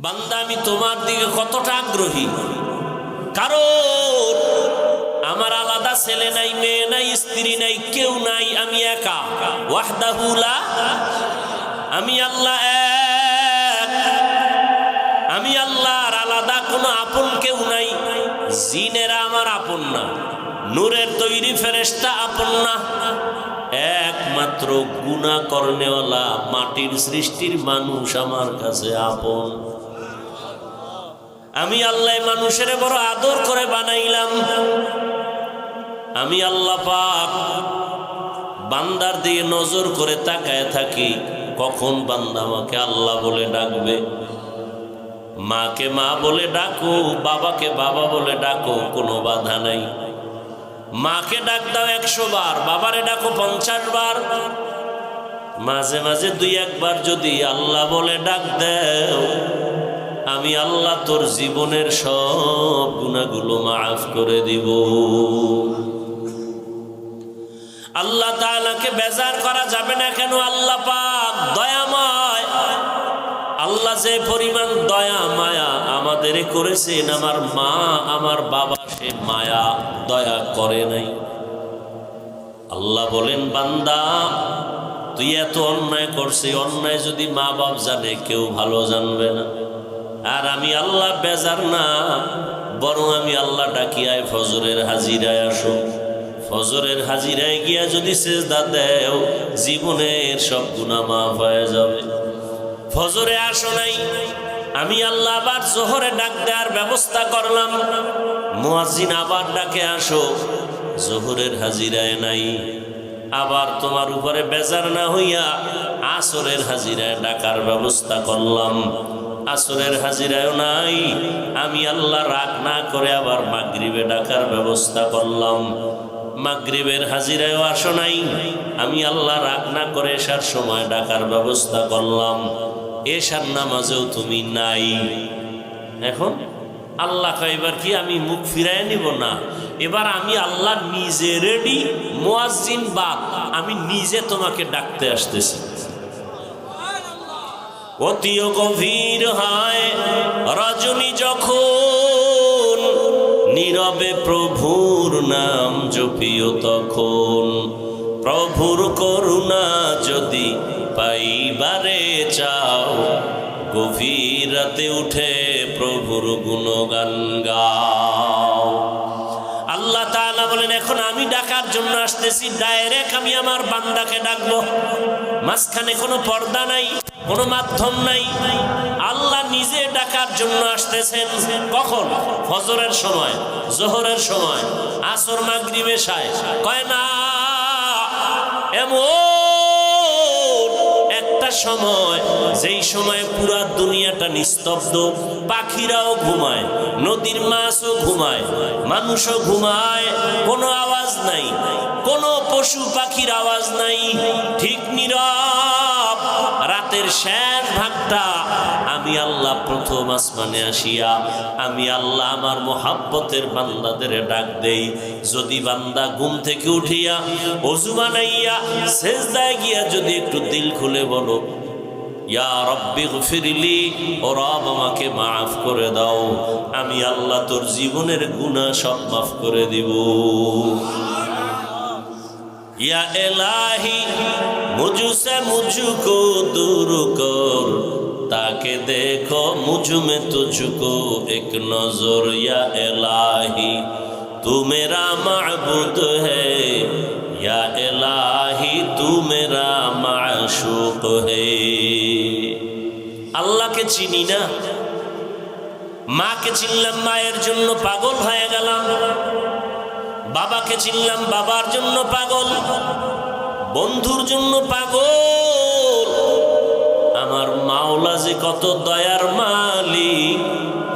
বান্দা আমি তোমার দিকে কতটা আগ্রহী, কারণ আমার আলাদা ছেলে নাই, মেয়ে নাই, স্ত্রী নাই, কেউ নাই, আমি একা। ওয়াহদাহু লা, আমি আল্লাহ এক, আমি আল্লাহর আলাদা কোনো আপন কেউ নাই। জিনেরা আমার আপন না, নূরের তৈরি ফেরেশতা আপন না, একমাত্র গুনাহ করনেওয়ালা মাটির সৃষ্টির মানুষ আমার কাছে আপন। আমি আল্লাহ মানুষের বড় আদর করে বানাইলাম। আমি আল্লাহ পাক বান্দার দিয়ে নজর করে তাকায় থাকি, কখন বান্দা আমাকে আল্লাহ বলে ডাকবে। মাকে মা বলে ডাকো, বাবাকে বাবা বলে ডাকো, কোনো বাধা নাই। মাকে ডাক দাও 100 বার, বাবারে ডাকো 50 বার। মাঝে মাঝে 2-1 বার যদি আল্লাহ বলে ডাক দাও, আমি আল্লাহ তোর জীবনের সব গুনাহগুলো মাফ করে দিব। আল্লাহ তাআলাকে বেজার করা যাবে না কেন? আল্লাহ পাক দয়াময়। আল্লাহ যে পরিমাণ দয়া মায়া আমাদের করেছেন, আমার মা আমার বাবা সে মায়া দয়া করে নাই। আল্লাহ বলেন, বান্দা তুই এত অন্যায় করছিস, অন্যায় যদি মা বাপ জানে কেউ ভালো জানবে না। আর আমি আল্লাহ বেজার না, বরং আমি আল্লাহ ডাকিয়ায় ফজরের হাজিরায় আসো। ফজরের হাজিরায় গিয়া যদি সেজদা দেও, জীবনের সব গুনাহ মাফ হয়ে যাবে। ফজরে আসো নাই, আমি আল্লাহ আবার জোহরে ডাক দেওয়ার ব্যবস্থা করলাম। মুয়াজ্জিন আবার ডাকে আসো, জোহরের হাজিরায় নাই। আবার তোমার উপরে বেজার না হইয়া আসরের হাজিরায় ডাকার ব্যবস্থা করলাম। আসরের হাজিরায়ও নাই, আমি আল্লাহ রাগ না করে আবার মাগরিবে ডাকার ব্যবস্থা করলাম। মাগরিবের হাজিরায়ও আসো নাই, আমি আল্লাহ রাগ না করে এশার সময় ডাকার ব্যবস্থা করলাম। এশার নামাজেও তুমি নাই। এখন আল্লাহ কয়, এবার কি আমি মুখ ফিরাই নিব? না, এবার আমি আল্লাহ নিজে রেডি, মুয়াজ্জিন বাদ, আমি নিজে তোমাকে ডাকতে আসতেছি। অতিও গভীর হয় রজনী যখন, নীরবে প্রভুর নাম জপিও তখন। প্রভুর করুণা যদি পাইবারে চাও, গভীর রাতে উঠে প্রভুর গুণগান গাও। আল্লাহ তাআলা বলেন, এখন আমি ডাকার জন্য আসতেছি, ডাইরেক্ট আমি আমার বান্দাকে ডাকবো। মাঝখানে কোনো পর্দা নাই, কোনো মাধ্যম নাই। আল্লাহ নিজে ডাকার জন্য আসতেছেন। কখন? ফজরের সময়, জোহরের সময়, আসর, মাগরিব, এশায়। কয় না, এমন একটা সময় যেই সময় পুরা দুনিয়াটা নিস্তব্ধ, পাখিরাও ঘুমায়, নদীর মাছও ঘুমায়, মানুষও ঘুমায়, কোনো আওয়াজ নাই, কোনো পশু পাখির আওয়াজ নাই, ঠিক নীরব। রাতের শেষ ভাগটা আমি আল্লাহ প্রথম আসমানে আসিয়া আমি আল্লাহ আমার মোহাব্বতের বান্দাদের ডাক দেই। যদি বান্দা ঘুম থেকে উঠিয়া ওযু বানাইয়া সেজদায় গিয়া যদি একটু দিল খুলে বলো, ইয়া রব্বি গফিরলি, ও রব আমাকে মাফ করে দাও, আমি আল্লাহ তোর জীবনের গুনাহ সব মাফ করে দিব। या इलाही मुझसे मुझको दूर कर, ताकि देखो मुझ में तुझको एक नजर। या इलाही तू मेरा माबूद है, या इलाही तू मेरा माशूक है। अल्लाह के चिनी ना, माँ के चिनलाम, माয়ের জন্য পাগল হয়ে গেলাম। বাবাকে চিনলাম, বাবার জন্য পাগল, বন্ধুর জন্য পাগল। আমার মাওলা যে কত দয়ার মালিক,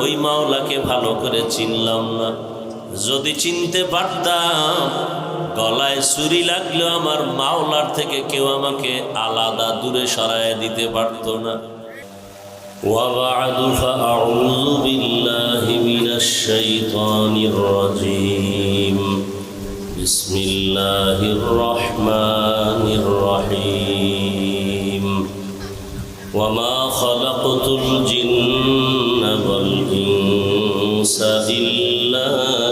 ওই মাওলাকে ভালো করে চিনলাম না। যদি চিনতে পারতাম, গলায় ছুরি লাগলো আমার মাওলার থেকে কেউ আমাকে আলাদা দূরে সরায় দিতে পারতো না। وبعد فأعوذ بالله من الشيطان الرجيم. بسم الله الرحمن الرحيم. وما خلقت الجن الإنس إلا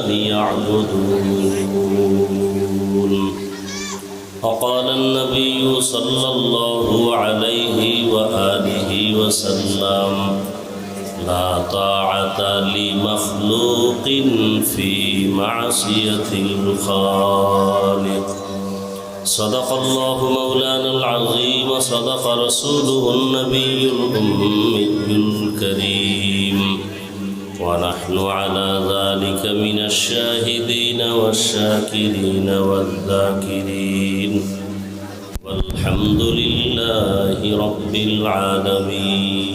ليعبدون. وقال النبي صلى الله عليه وآله وسلم: لا طاعة لمخلوق في معصية الخالق. صدق الله مولانا العظيم وصدق رسوله النبي الأمي الكريم، ونحن على ذلك من الشاهدين والشاكرين والذاكرين، والحمد لله رب العالمين.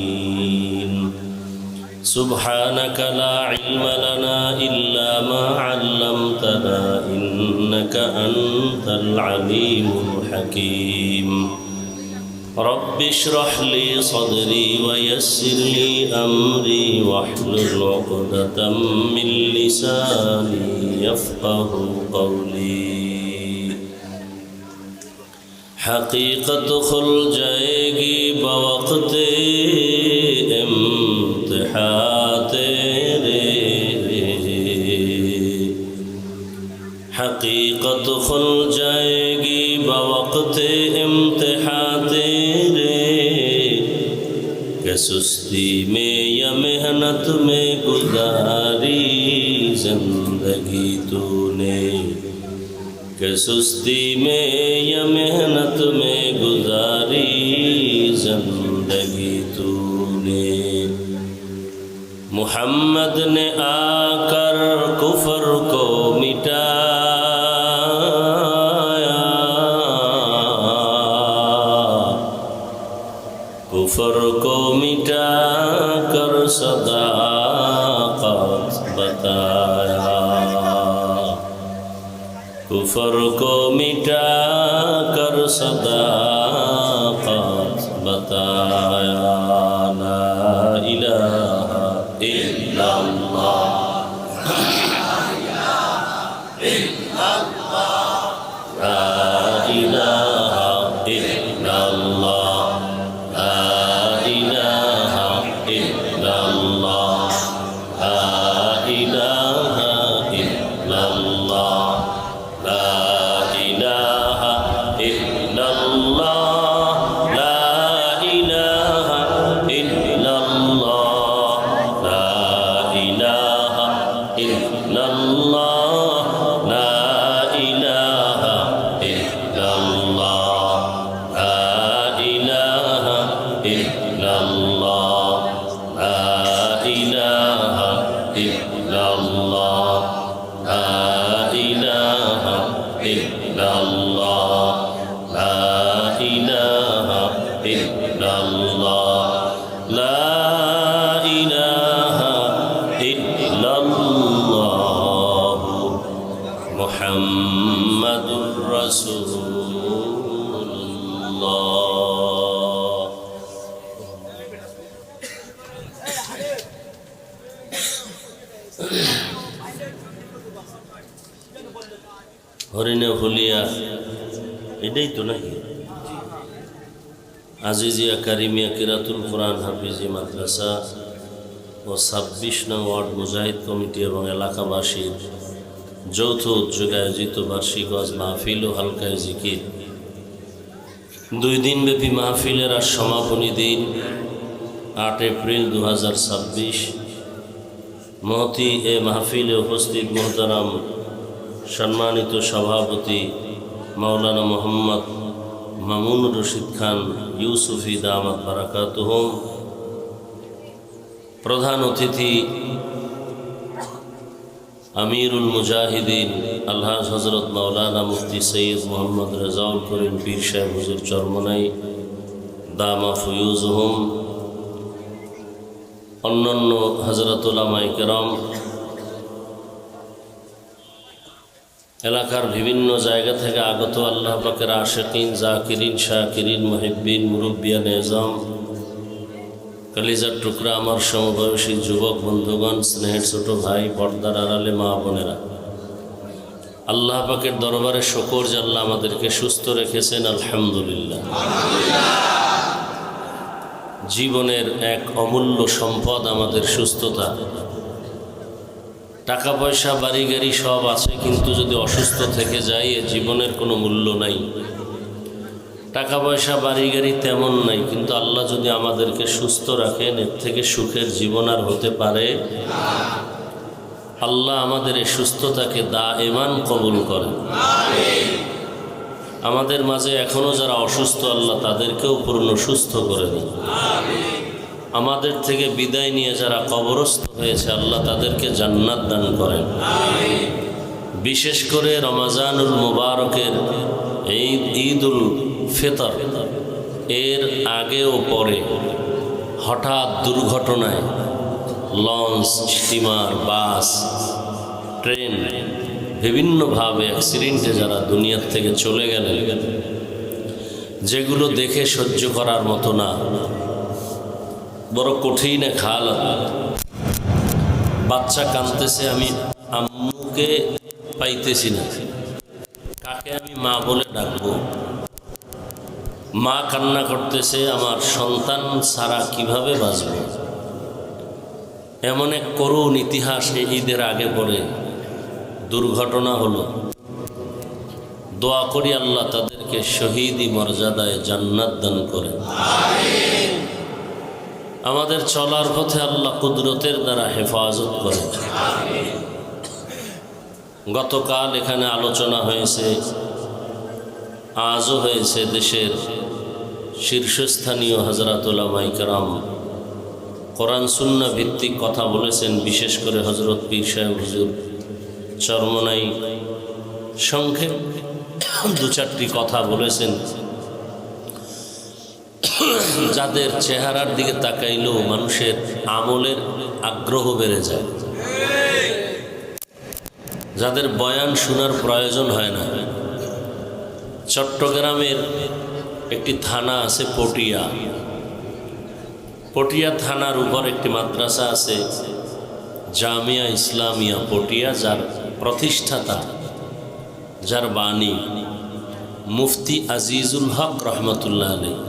سبحانك لا علم لنا إلا ما علمتنا إنك أنت العليم الحكيم. رب اشرح لي صدري ويسر لي أمري واحلل عقدة من لساني يفقه قولي. حقیقت کھل جائے گی بوقت امتحان تیرے، حقیقت کھل جائے گی بوقت امتحان تیرے، کہ سستی میں یا محنت میں گزاری زندگی تو نے، کہ سستی میں یا محنت میں گزاری زندگی تو نے. محمد نے آ کر کفر کو مٹایا، کفر کو مٹا کر صداقت بتایا، کفر کو مٹا کر صداقت بتایا. لا الہ الا اللہ، لا الہ الا اللہ، لا الہ الا اللہ، لا الہ الا اللہ، لا الہ الا اللہ، لا الہ الا اللہ، لا الہ الا اللہ، لا الہ الا اللہ، لا الہ الا اللہ، لا الہ الا اللہ، لا الہ الا اللہ، لا الہ الا اللہ، لا الہ الا اللہ، محمد رسول اللہ. হরিণে ভুলিয়া এটাই তো নাকি আজিজিয়া কারিমিয়া কিরাতুল কোরআন হাফিজি মাদ্রাসা ও ২৬ নং ওয়ার্ড মুজাহিদ কমিটি এবং এলাকাবাসীর যৌথ উদ্যোগে আয়োজিত বার্ষিক ওয়াজ মাহফিল ও হালকায় জিকির 2 দিনব্যাপী মাহফিলের আজ সমাপনী দিন ৮ এপ্রিল ২০২৬। মহতি এ মাহফিলে উপস্থিত মোহতারাম সম্মানিত সভাপতি মাওলানা মোহাম্মদ মামুনুর রশিদ খান ইউসুফি দামাত বারাকাতুহুম, প্রধান অতিথি আমিরুল মুজাহিদিন আলহাজ হজরত মাওলানা মুফতি সৈয়দ মোহাম্মদ রেজাউল করিম পীর সাহেব হুজুর চরমনাই দামা ফুয়ুজহুম, অন্যান্য হযরত উলামায়ে কেরাম, এলাকার বিভিন্ন জায়গা থেকে আগত আল্লাহ পাকের আশিকিন, জাকিরিন, শাকিরিন, মুহিব্বিন, মুরব্বিয়ান এজাম, কলিজার টুকরা আমার সমবয়সী যুবক বন্ধুগণ, স্নেহের ছোট ভাই, পর্দার আড়ালে মা বোনেরা, আল্লাহ পাকের দরবারে শুকর যে আল্লাহ আমাদেরকে সুস্থ রেখেছেন, আলহামদুলিল্লাহ। জীবনের এক অমূল্য সম্পদ আমাদের সুস্থতা। টাকা পয়সা বাড়ি গাড়ি সব আছে, কিন্তু যদি অসুস্থ থেকে যায় এ জীবনের কোনো মূল্য নাই। টাকা পয়সা বাড়ি গাড়ি তেমন নাই, কিন্তু আল্লাহ যদি আমাদেরকে সুস্থ রাখেন এর থেকে সুখের জীবন আর হতে পারে? আল্লাহ আমাদের এই সুস্থতাকে দায়েমান কবুল করেন। আমাদের মাঝে এখনও যারা অসুস্থ আল্লাহ তাদেরকেও পূর্ণ সুস্থ করে দেন। আমাদের থেকে বিদায় নিয়ে যারা কবরস্থ হয়েছে আল্লাহ তাদেরকে জান্নাত দান করেন। বিশেষ করে রমজানুল মুবারকের এই ঈদুল ফিতর এর আগে ও পরে হঠাৎ দুর্ঘটনায় লঞ্চ, স্টিমার, বাস, ট্রেন বিভিন্নভাবে অ্যাক্সিডেন্টে যারা দুনিয়ার থেকে চলে গেলেন, যেগুলো দেখে সহ্য করার মতো না, বড় কঠিন এক হালত। বাচ্চা কাঁদতেছে, আমি আম্মুকে পাইতেছি না, কাকে আমি মা বলে ডাকবো? মা কান্না করতেছে, আমার সন্তান ছাড়া কিভাবে বাঁচব? এমন এক করুণ ইতিহাস এই ঈদের আগে পরে দুর্ঘটনা হলো। দোয়া করি আল্লাহ তাদেরকে শহীদি মর্যাদায় জান্নাত দান করেন। আমাদের চলার পথে আল্লাহ কুদরতের দ্বারা হেফাজত করেন। গতকাল এখানে আলোচনা হয়েছে, আজও হয়েছে, দেশের শীর্ষস্থানীয় হযরত উলামায়ে কেরাম কোরআন সুন্নাহ ভিত্তিক কথা বলেছেন। বিশেষ করে হযরত পীর সাহেব হুজুর চরমনাই সংক্ষেপ দু চারটি কথা বলেছেন, যাদের চেহারার দিকে তাকাইলেও মানুষের আমলের আগ্রহ বেড়ে যায়, যাদের বয়ান শোনার প্রয়োজন হয় না। চট্টগ্রামের একটি থানা আছে পটিয়া, পটিয়া থানার উপর একটি মাদ্রাসা আছে জামিয়া ইসলামিয়া পটিয়া, যার প্রতিষ্ঠাতা, যার বাণী মুফতি আজিজুল হক রহমতুল্লাহ আলাইহি,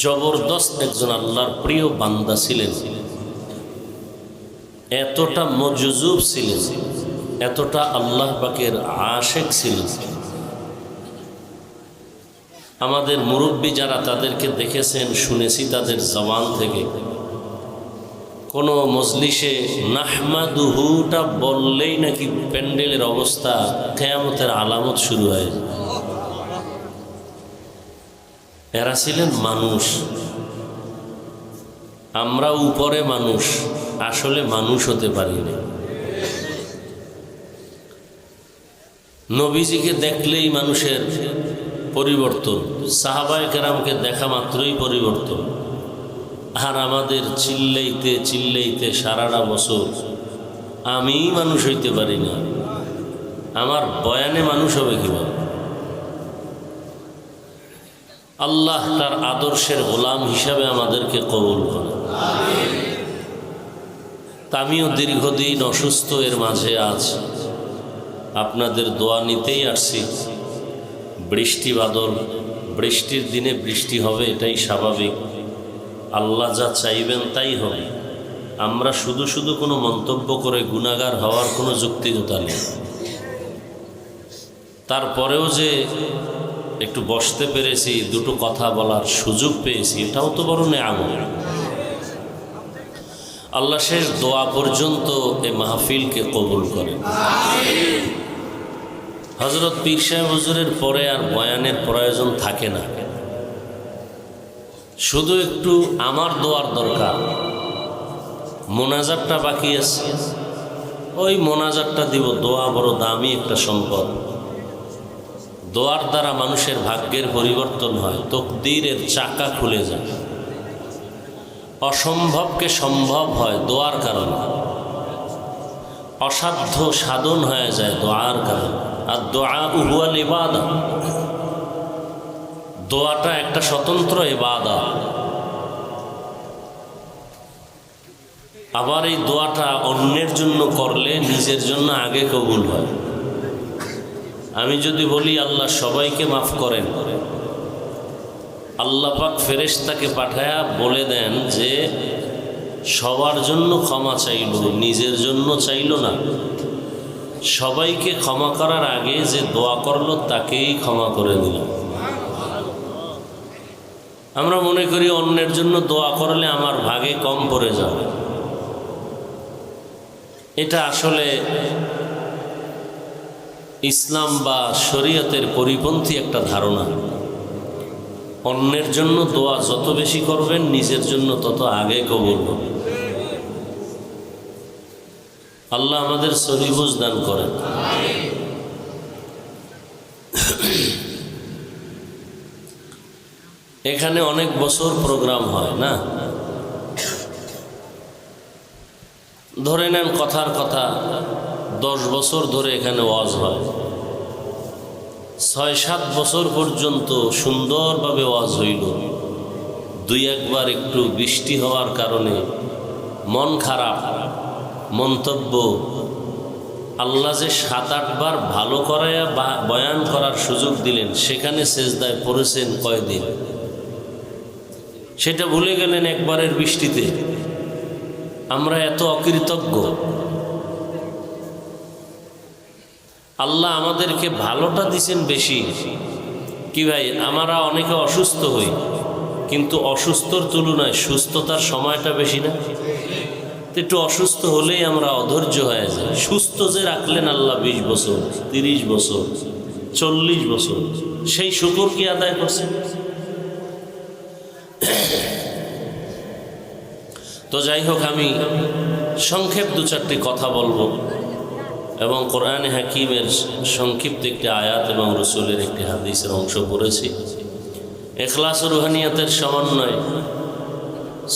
জবরদস্ত একজন আল্লাহর প্রিয় বান্দা ছিলেন। এতটা মজজুব ছিলেন, এতটা আল্লাহ পাকের আশেক ছিলেন। আমাদের মুরব্বী যারা তাদেরকে দেখেছেন, শুনেছি তাদের জবান থেকে, কোনো মজলিসে নাহমাদুহুটা বললেই নাকি প্যান্ডেলের অবস্থা কিয়ামতের আলামত শুরু হয়। এরা ছিলেন মানুষ, আমরা উপরে মানুষ, আসলে মানুষ হতে পারি না। নবীজিকে দেখলেই মানুষের পরিবর্তন, সাহাবায়ে কেরামকে দেখা মাত্রই পরিবর্তন। আর আমাদের চিল্লাইতে চিল্লাইতে সারাটা বছর আমি মানুষ হইতে পারি না, আমার বয়ানে মানুষ হবে কিভাবে? আল্লাহ তার আদর্শের গোলাম হিসাবে আমাদেরকে কবুল করে। আমিও দীর্ঘদিন অসুস্থ, এর মাঝে আজ আপনাদের দোয়া নিতেই আসছি। বৃষ্টি বাদল, বৃষ্টির দিনে বৃষ্টি হবে, এটাই স্বাভাবিক। আল্লাহ যা চাইবেন তাই হবে। আমরা শুধু শুধু কোনো মন্তব্য করে গুনাহগার হওয়ার কোনো যুক্তিকতা নেই। তারপরেও যে একটু বসতে পেরেছি, দুটো কথা বলার সুযোগ পেয়েছি, এটাও তো বড় নেয়ামত। আল্লাহ শেষ দোয়া পর্যন্ত এই মাহফিলকে কবুল করেন। হযরত পীর সাহেব হুজুরের পরে আর বয়ানের প্রয়োজন থাকে না, শুধু একটু আমার দোয়ার দরকার। মোনাজাতটা বাকি আছে, ওই মোনাজাতটা দিব। দোয়া বড় দামি একটা সম্পদ। দোয়ার দ্বারা মানুষের ভাগ্যের পরিবর্তন হয়, তকদীরের চাকা খুলে যায়, অসম্ভবকে সম্ভব হয় দোয়ার কারণে, অসাধ্য সাধন হয়ে যায় দোয়ার কারণে। আর দোয়া হুয়াল ইবাদত, দোয়াটা একটা স্বতন্ত্র ইবাদত। আবার এই দোয়াটা অন্যের জন্য করলে নিজের জন্য আগে কবুল হয়। আমি যদি বলি আল্লাহ সবাইকে মাফ করেন, আল্লাহ পাক ফেরেশতাকে পাঠায়া বলে দেন যে সবার জন্য ক্ষমা চাইল, নিজের জন্য চাইল না। সবাইকে ক্ষমা করার আগে যে দোয়া করলো তাকেই ক্ষমা করে দিল। আমরা মনে করি অন্যের জন্য দোয়া করলে আমার ভাগে কম পড়ে যাবে। এটা আসলে ইসলাম বা শরীয়তের পরিপন্থী একটা ধারণা। অন্যের জন্য দোয়া যত বেশি করবেন, নিজের জন্য তত আগে কবুল হবে। আল্লাহ আমাদের সহি বুঝ দান করেন। এখানে অনেক বছর প্রোগ্রাম হয় না, ধরে নেন কথার কথা 10 বছর ধরে এখানে ওয়াজ হয়। 6-7 বছর পর্যন্ত সুন্দরভাবে ওয়াজ হইল। 2-1 একটু বৃষ্টি হওয়ার কারণে মন খারাপ, মন্তব্য। আল্লাহ যে 7-8 বার ভালো করায়া বয়ান করার সুযোগ দিলেন, সেখানে সেজদায় পড়েছেন কয়দিন, সেটা ভুলে গেলেন একবারের বৃষ্টিতে। আমরা এত অকৃতজ্ঞ। আল্লাহ আমাদেরকে ভালোটা দিছেন বেশি। কি ভাই, আমরা অনেকে অসুস্থ হই, কিন্তু অসুস্থর তুলনায় সুস্থতার সময়টা বেশি না? একটু অসুস্থ হলেই আমরা অধৈর্য হয়ে যাই। সুস্থ যে রাখলেন আল্লাহ 20 বছর, 30 বছর, 40 বছর, সেই শুকর কি আদায় করছেন? তো যাই হোক, আমি সংক্ষেপ 2-4টি কথা বলবো এবং কোরআনে হাকিমের সংক্ষিপ্ত একটি আয়াত এবং রসুলের একটি হাদিসের অংশ পড়েছি। ইখলাস ও রুহানিয়াতের সমন্বয়,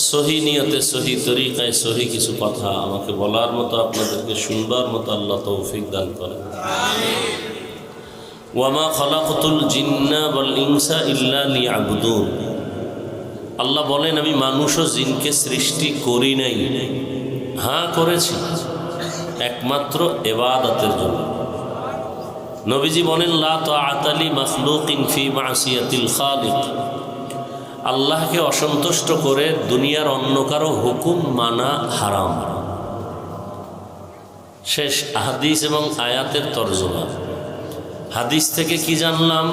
সহি নিয়তে, সহি তরিকায়, সহি কিছু কথা আমাকে বলার মতো, আপনাদেরকে শুনবার মতো আল্লাহ তৌফিক দান করেন। ওয়ামা খালাকতুল জিন্না ওয়াল ইনসা ইল্লা লিয়াবুদুন। আল্লাহ বলেন, আমি মানুষ ও জিনকে সৃষ্টি করি নাই, হ্যাঁ করেছি একমাত্র ইবাদতের জন্য। নবীজি বলেন, লা তাআতা লি মাখলুকিন ফি মাসিয়াতিল খালিক। আল্লাহকে অসন্তুষ্ট করে দুনিয়ার অন্য কারো হুকুম মানা হারাম। শেষ হাদিস এবং আয়াতের তরজমা। হাদিস থেকে কি জানলাম?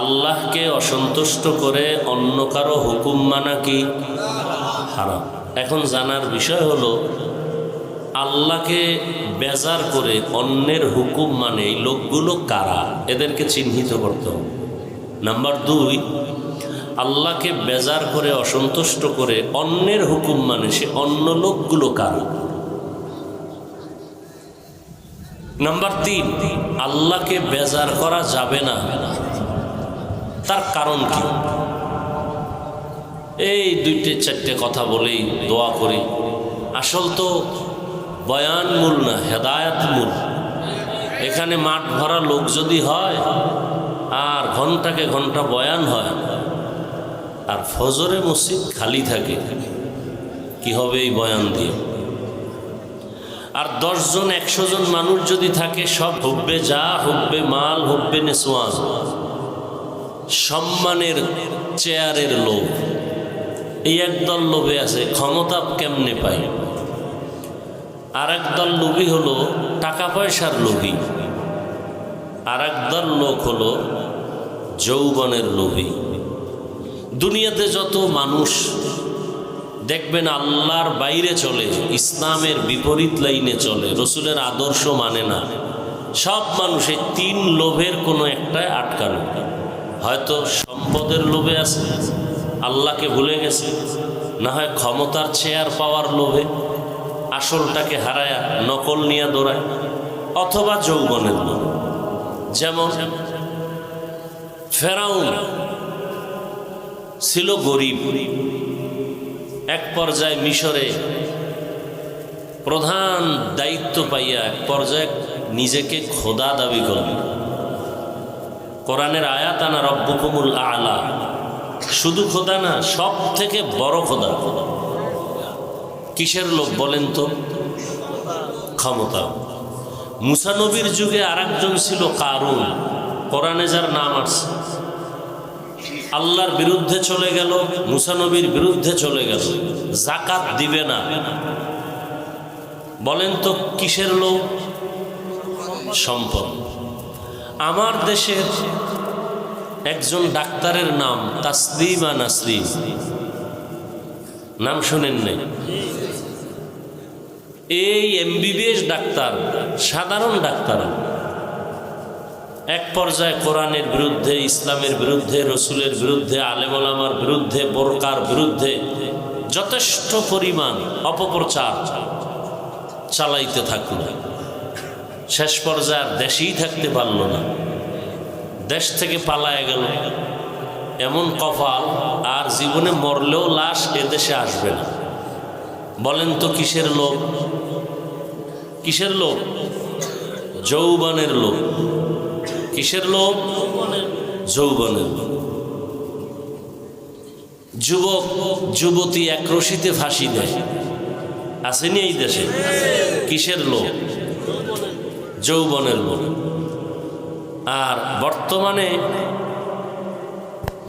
আল্লাহকে অসন্তুষ্ট করে অন্য কারো হুকুম মানা কি হারাম। এখন জানার বিষয় হলো, আল্লাহকে বেজার করে অন্যের হুকুম মানে এই লোকগুলো কারা, এদেরকে চিহ্নিত করতে হবে। নাম্বার 2, আল্লাহকে বেজার করে অসন্তুষ্ট করে অন্যের হুকুম মানে সে অন্য লোকগুলো কারা। নাম্বার 3, আল্লাহকে বেজার করা যাবে না, তার কারণ কি? এই 2-4টে কথা বলেই দোয়া করি। আসল তো বয়ান মূল না, হেদায়াত মূল। এখানে মাঠ ভরা লোক যদি হয় আর ঘন্টাকে ঘন্টা বয়ান হয়, আর ফজরে মসজিদ খালি থাকে, কি হবে এই বয়ান দিয়ে? আর 10 জন 100 জন মানুষ যদি থাকে, সব হুব্বে যা, হুব্বে মাল, হুব্বে নেসওয়ান, সম্মানের চেয়ারের লোভ। এই একদল লোভে আছে ক্ষমতা কেমনে পায়, আর একদল লোভী হলো টাকা পয়সার লোভী, আর একদল লোক হলো যৌবনের লোভী। দুনিয়াতে যত মানুষ দেখবেন আল্লাহর বাইরে চলে, ইসলামের বিপরীত লাইনে চলে, রসুলের আদর্শ মানে না, সব মানুষ এই 3 লোভের কোনো একটায় আটকানো। হয়তো সম্পদের লোভে আছে, আল্লাহকে ভুলে গেছে, না হয় ক্ষমতার চেয়ার পাওয়ার লোভে আসলটাকে হারায়া নকল নিয়ে দৌড়ায়, অথবা যৌবনের লোভ। যেমন ফেরাউন ছিল গরিব, এক পর্যায়ে মিশরে প্রধান দায়িত্ব পাইয়া এক পর্যায়ে নিজেকে খোদা দাবি করল। কোরআনের আয়াত, আনা রব্বুকুমুল আলা, শুধু খোদা না, সব থেকে বড় খোদা। কিসের লোভ বলেন তো? ক্ষমতা। মুসা নবীর যুগে আরেকজন ছিল কারুন, কোরআনে যার নাম আসছে। আল্লাহর বিরুদ্ধে চলে গেল, মুসা নবীর বিরুদ্ধে চলে গেল, যাকাত দিবে না। বলেন তো কিসের লোভ? সম্পদ। আমার দেশের একজন ডাক্তারের নাম তাসলিমা নাসরিন, নাম শুনেন নাই? এই MBBS ডাক্তার, সাধারণ ডাক্তার, এক পর্যায়ে কোরআনের বিরুদ্ধে, ইসলামের বিরুদ্ধে, রসুলের বিরুদ্ধে, আলেম ওলামার বিরুদ্ধে, বোরকার বিরুদ্ধে যথেষ্ট পরিমাণ অপপ্রচার চালাইতে থাকল। শেষ পর্যায়ে দেশেই থাকতে পারল না, দেশ থেকে পালায় গেল। এমন কপাল, আর জীবনে মরলেও লাশ এদেশে আসবে না। বলেন তো কিসের লোভ? কিসের লোভ? যৌবনের লোভ। কিসের লোভ? যৌবনের লোভ। যুবক যুবতী এক রশিতে ফাঁসি দেয়, আসেনি এই দেশে? কিসের লোভ? যৌবনের লোভ। আর বর্তমানে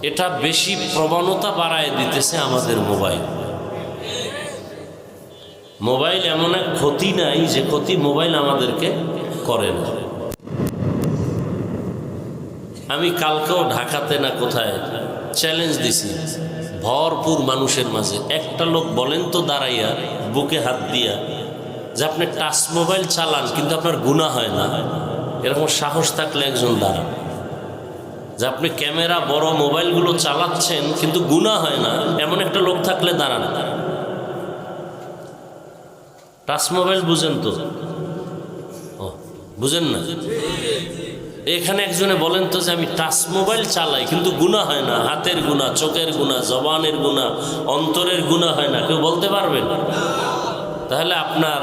এটা বেশি প্রবণতা বাড়ায় দিতেছে আমাদের মোবাইল। মোবাইল এমন এক ক্ষতি নাই যে ক্ষতি মোবাইল আমাদেরকে করে না। আমি কালকেও ঢাকাতে না কোথায় চ্যালেঞ্জ দিছি ভরপুর মানুষের মাঝে, একটা লোক বলেন তো দাঁড়াইয়া বুকে হাত দিয়া যে আপনি টাচ মোবাইল চালান কিন্তু আপনার গুনাহ হয় না, এরকম সাহস থাকলে একজন দাঁড়ান। যে আপনি ক্যামেরা বড় মোবাইলগুলো চালাচ্ছেন কিন্তু গুনাহ হয় না, এমন একটা লোক থাকলে দাঁড়ান। টাচ মোবাইল বুঝেন তো? বুঝেন না? এখানে একজনে বলেন তো যে আমি টাচ মোবাইল চালাই কিন্তু গুনাহ হয় না, হাতের গুনাহ, চোখের গুনাহ, জবানের গুনাহ, অন্তরের গুনাহ হয় না, কেউ বলতে পারবেন? তাহলে আপনার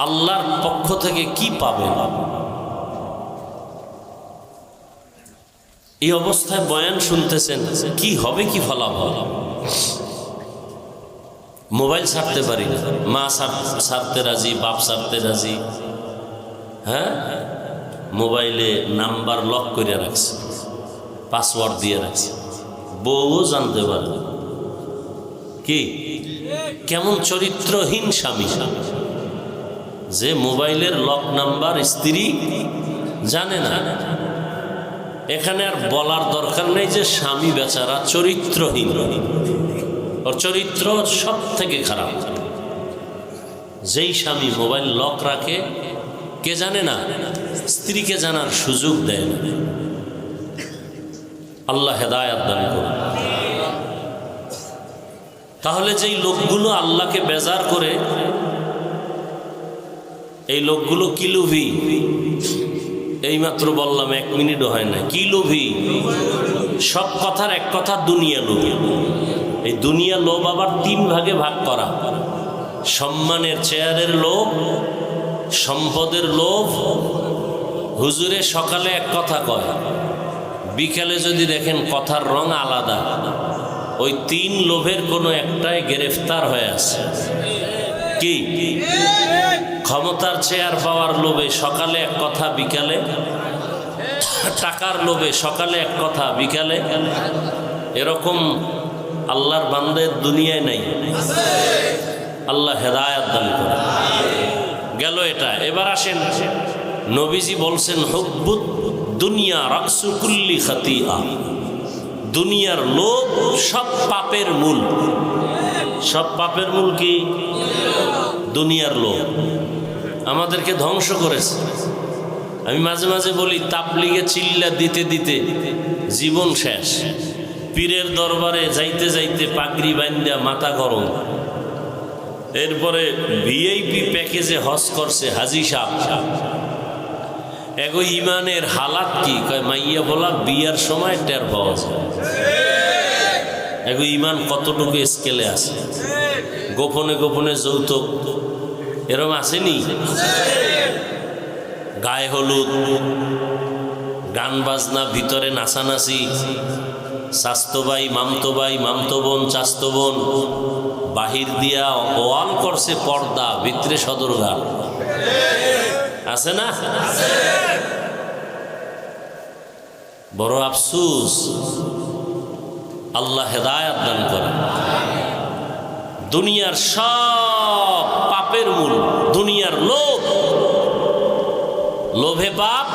আল্লাহর পক্ষ থেকে কি পাবেন? এই অবস্থায় বয়ান শুনতেছেন, কি হবে, কি ফলাফল? মোবাইল ছাড়তে পারি না, মা ছাড়তে রাজি, বাপ ছাড়তে রাজি। হ্যাঁ, মোবাইলে নাম্বার লক করে রাখছে, পাসওয়ার্ড দিয়ে রাখছে, বউও জানতে পারে। কি কেমন চরিত্রহীন স্বামী যে মোবাইলের লক নাম্বার স্ত্রী জানে না। এখানে আর বলার দরকার নেই যে স্বামী বেচারা চরিত্রহীন, ওর চরিত্র সব থেকে খারাপ। যেই স্বামী মোবাইল লক রাখে, কে জানে না? স্ত্রীকে জানার সুযোগ দেয় না। আল্লাহ হেদায়েত দান করুন। তাহলে যেই লোকগুলো আল্লাহকে বেজার করে, এই লোকগুলো কি লোভী? এইমাত্র বললাম, 1 মিনিটও হয় না। কি লোভী? সব কথার এক কথা দুনিয়া লোভী। এই দুনিয়া লোভ আবার 3 ভাগে ভাগ করা: সম্মানের চেয়ারের লোভ, সম্পদের লোভ। হুজুরে সকালে এক কথা কয়, বিকালে যদি দেখেন কথার রং আলাদা। ওই 3 লোভের কোনো একটাই গ্রেফতার হয়ে আছে। কি? ক্ষমতার চেয়ার পাওয়ার লোভে সকালে এক কথা, বিকালে টাকার লোভে সকালে এক কথা, বিকালে। এরকম আল্লাহর বান্দার দুনিয়ায় নাই। আল্লাহ হেদায়েত দান করে। গেল এটা। এবার আসেন, নবীজি বলছেন হুব্বুদ দুনিয়া রাসু কুল্লি খাতিআ। দুনিয়ার লোভ সব পাপের মূল। সব পাপের মূল কি? দুনিয়ার লোভ আমাদেরকে ধ্বংস করেছে। আমি মাঝে মাঝে বলি, তাবলীগে চিল্লা দিতে দিতে জীবন শেষ। পীরের দরবারে যাইতে যাইতে পাগড়ি বান্ধা মাথা গরম। এরপরে ভিআইপি প্যাকেজে হজ করছে হাজি সাহেব। এগো ইমানের হালাত কি? কয় মাইয়া বলা বিয়ার সময় টের পাওয়া যায়। এগো ইমান কতটুকু স্কেলে আছে। গোপনে গোপনে যৌতুক এরম আসেনি? গায়ে হলুদ, গান বাজনা, ভিতরে নাচানাচি, চাস্তো ভাই, মামতো ভাই, মামতো বোন, চাস্তো বোন, বাহির দিয়া ওয়াল করছে পর্দা, ভিতরে সদরঘাট। আছে না? বড় আফসোস। আল্লাহ হেদায়েত দান করেন। দুনিয়ার সব পাপের মূল দুনিয়ার লোভ, লোভে পাপ,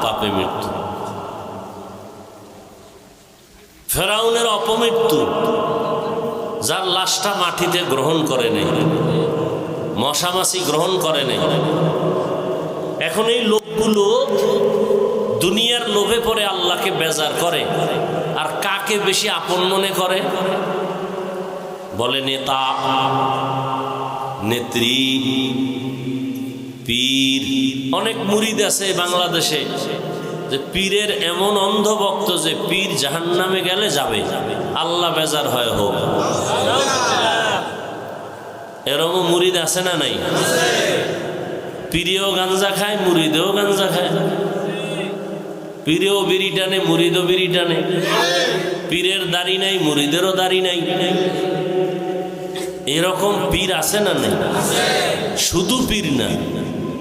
পাপে মৃত্যু। ফেরাউনের অপমৃত্যু, যার লাশটা মাটিতে গ্রহণ করে নেই, মশামাছি গ্রহণ করে নেই। এখন এই লোকগুলো দুনিয়ার লোভে পড়ে আল্লাহকে বেজার করে। আর কাকে বেশি আপন মনে করে? বলে নেতা, নেত্রী, পীর। অনেক মুরিদ আছে বাংলাদেশে যে পীরের এমন অন্ধভক্ত যে পীর জাহান্নামে গেলে যাবে, আল্লাহ বেজার হয় হোক। এরকম মুরিদ আছে না নাই? পীরেও গাঞ্জা খায়, মুরিদেও গাঞ্জা খায়। পীরেও বিড়ি টানে, মুরিদও বিড়ি টানে। পীরের দাড়ি নাই, মুরিদেরও দাড়ি নাই। এরকম পীর আছে না নাই? শুধু পীর না,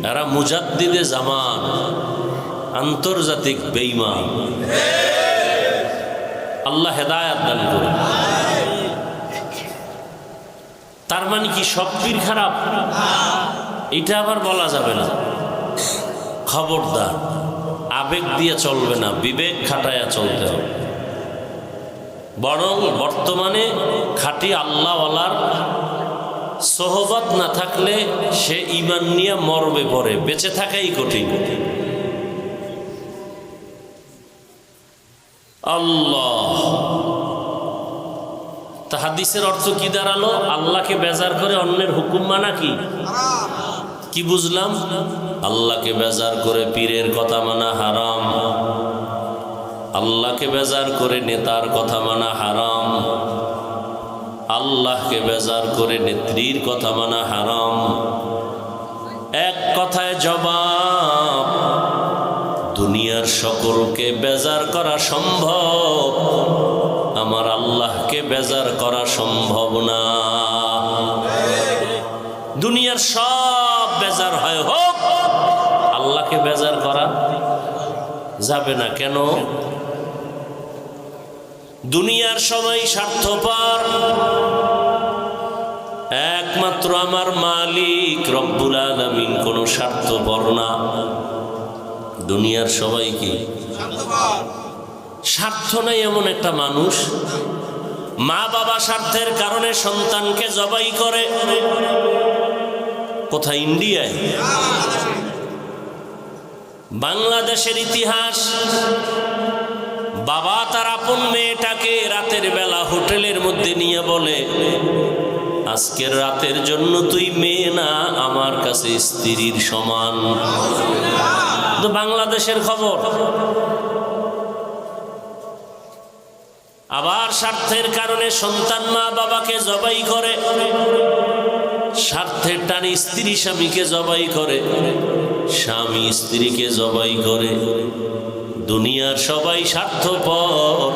এরা মুজাদ্দিদে জামান, আন্তর্জাতিক বেঈমান। আল্লাহ হেদায়েত দান করুন। তার মানে কি সব পীর খারাপ? এটা আবার বলা যাবে না। খবরদার, আবেগ দিয়ে চলবে না, বিবেক খাটায়া চলতে হবে। বরং বর্তমানে খাঁটি আল্লাহওয়ালার সোহবত না থাকলে সে ঈমান নিয়ে মরবে পড়ে, বেঁচে থাকাই কঠিন। আল্লাহ, তা হাদিসের অর্থ কি দাঁড়ালো? আল্লাহকে বেজার করে অন্যের হুকুম মানা কি বুঝলাম? আল্লাহকে বেজার করে পীরের কথা মানা হারাম, আল্লাহকে বেজার করে নেতার কথা মানা হারাম, আল্লাহকে বেজার করে নেত্রীর কথা মানা হারাম। এক কথায় জবাব, দুনিয়ার সকলকে বেজার করা সম্ভব, আমার আল্লাহকে বেজার করা সম্ভব না। দুনিয়ার সব বেজার হয় হোক, আল্লাহকে বেজার করা যাবে না। কেন? দুনিয়ার সবাই স্বার্থপর, একমাত্র আমার মালিক রব্বুল আলামিন কোনো স্বার্থপর না। দুনিয়ার সবাই কি স্বার্থ নাই? এমন একটা মানুষ, মা বাবা স্বার্থের কারণে সন্তানকে জবাই করে। কোথায়? ইন্ডিয়ায়। বাংলাদেশের ইতিহাস, বাবা তার আপন মেয়েটাকে রাতের বেলা হোটেলের মধ্যে নিয়ে বলে, আজকের রাতের জন্য তুই মেয়ে না, আমার কাছে স্ত্রীর সমান। তো বাংলাদেশের খবর। আবার স্বার্থের কারণে সন্তান মা বাবাকে জবাই করে, স্বার্থের টানে স্ত্রী স্বামীকে জবাই করে, স্বামী স্ত্রীকে জবাই করে। দুনিয়ার সবাই স্বার্থপর,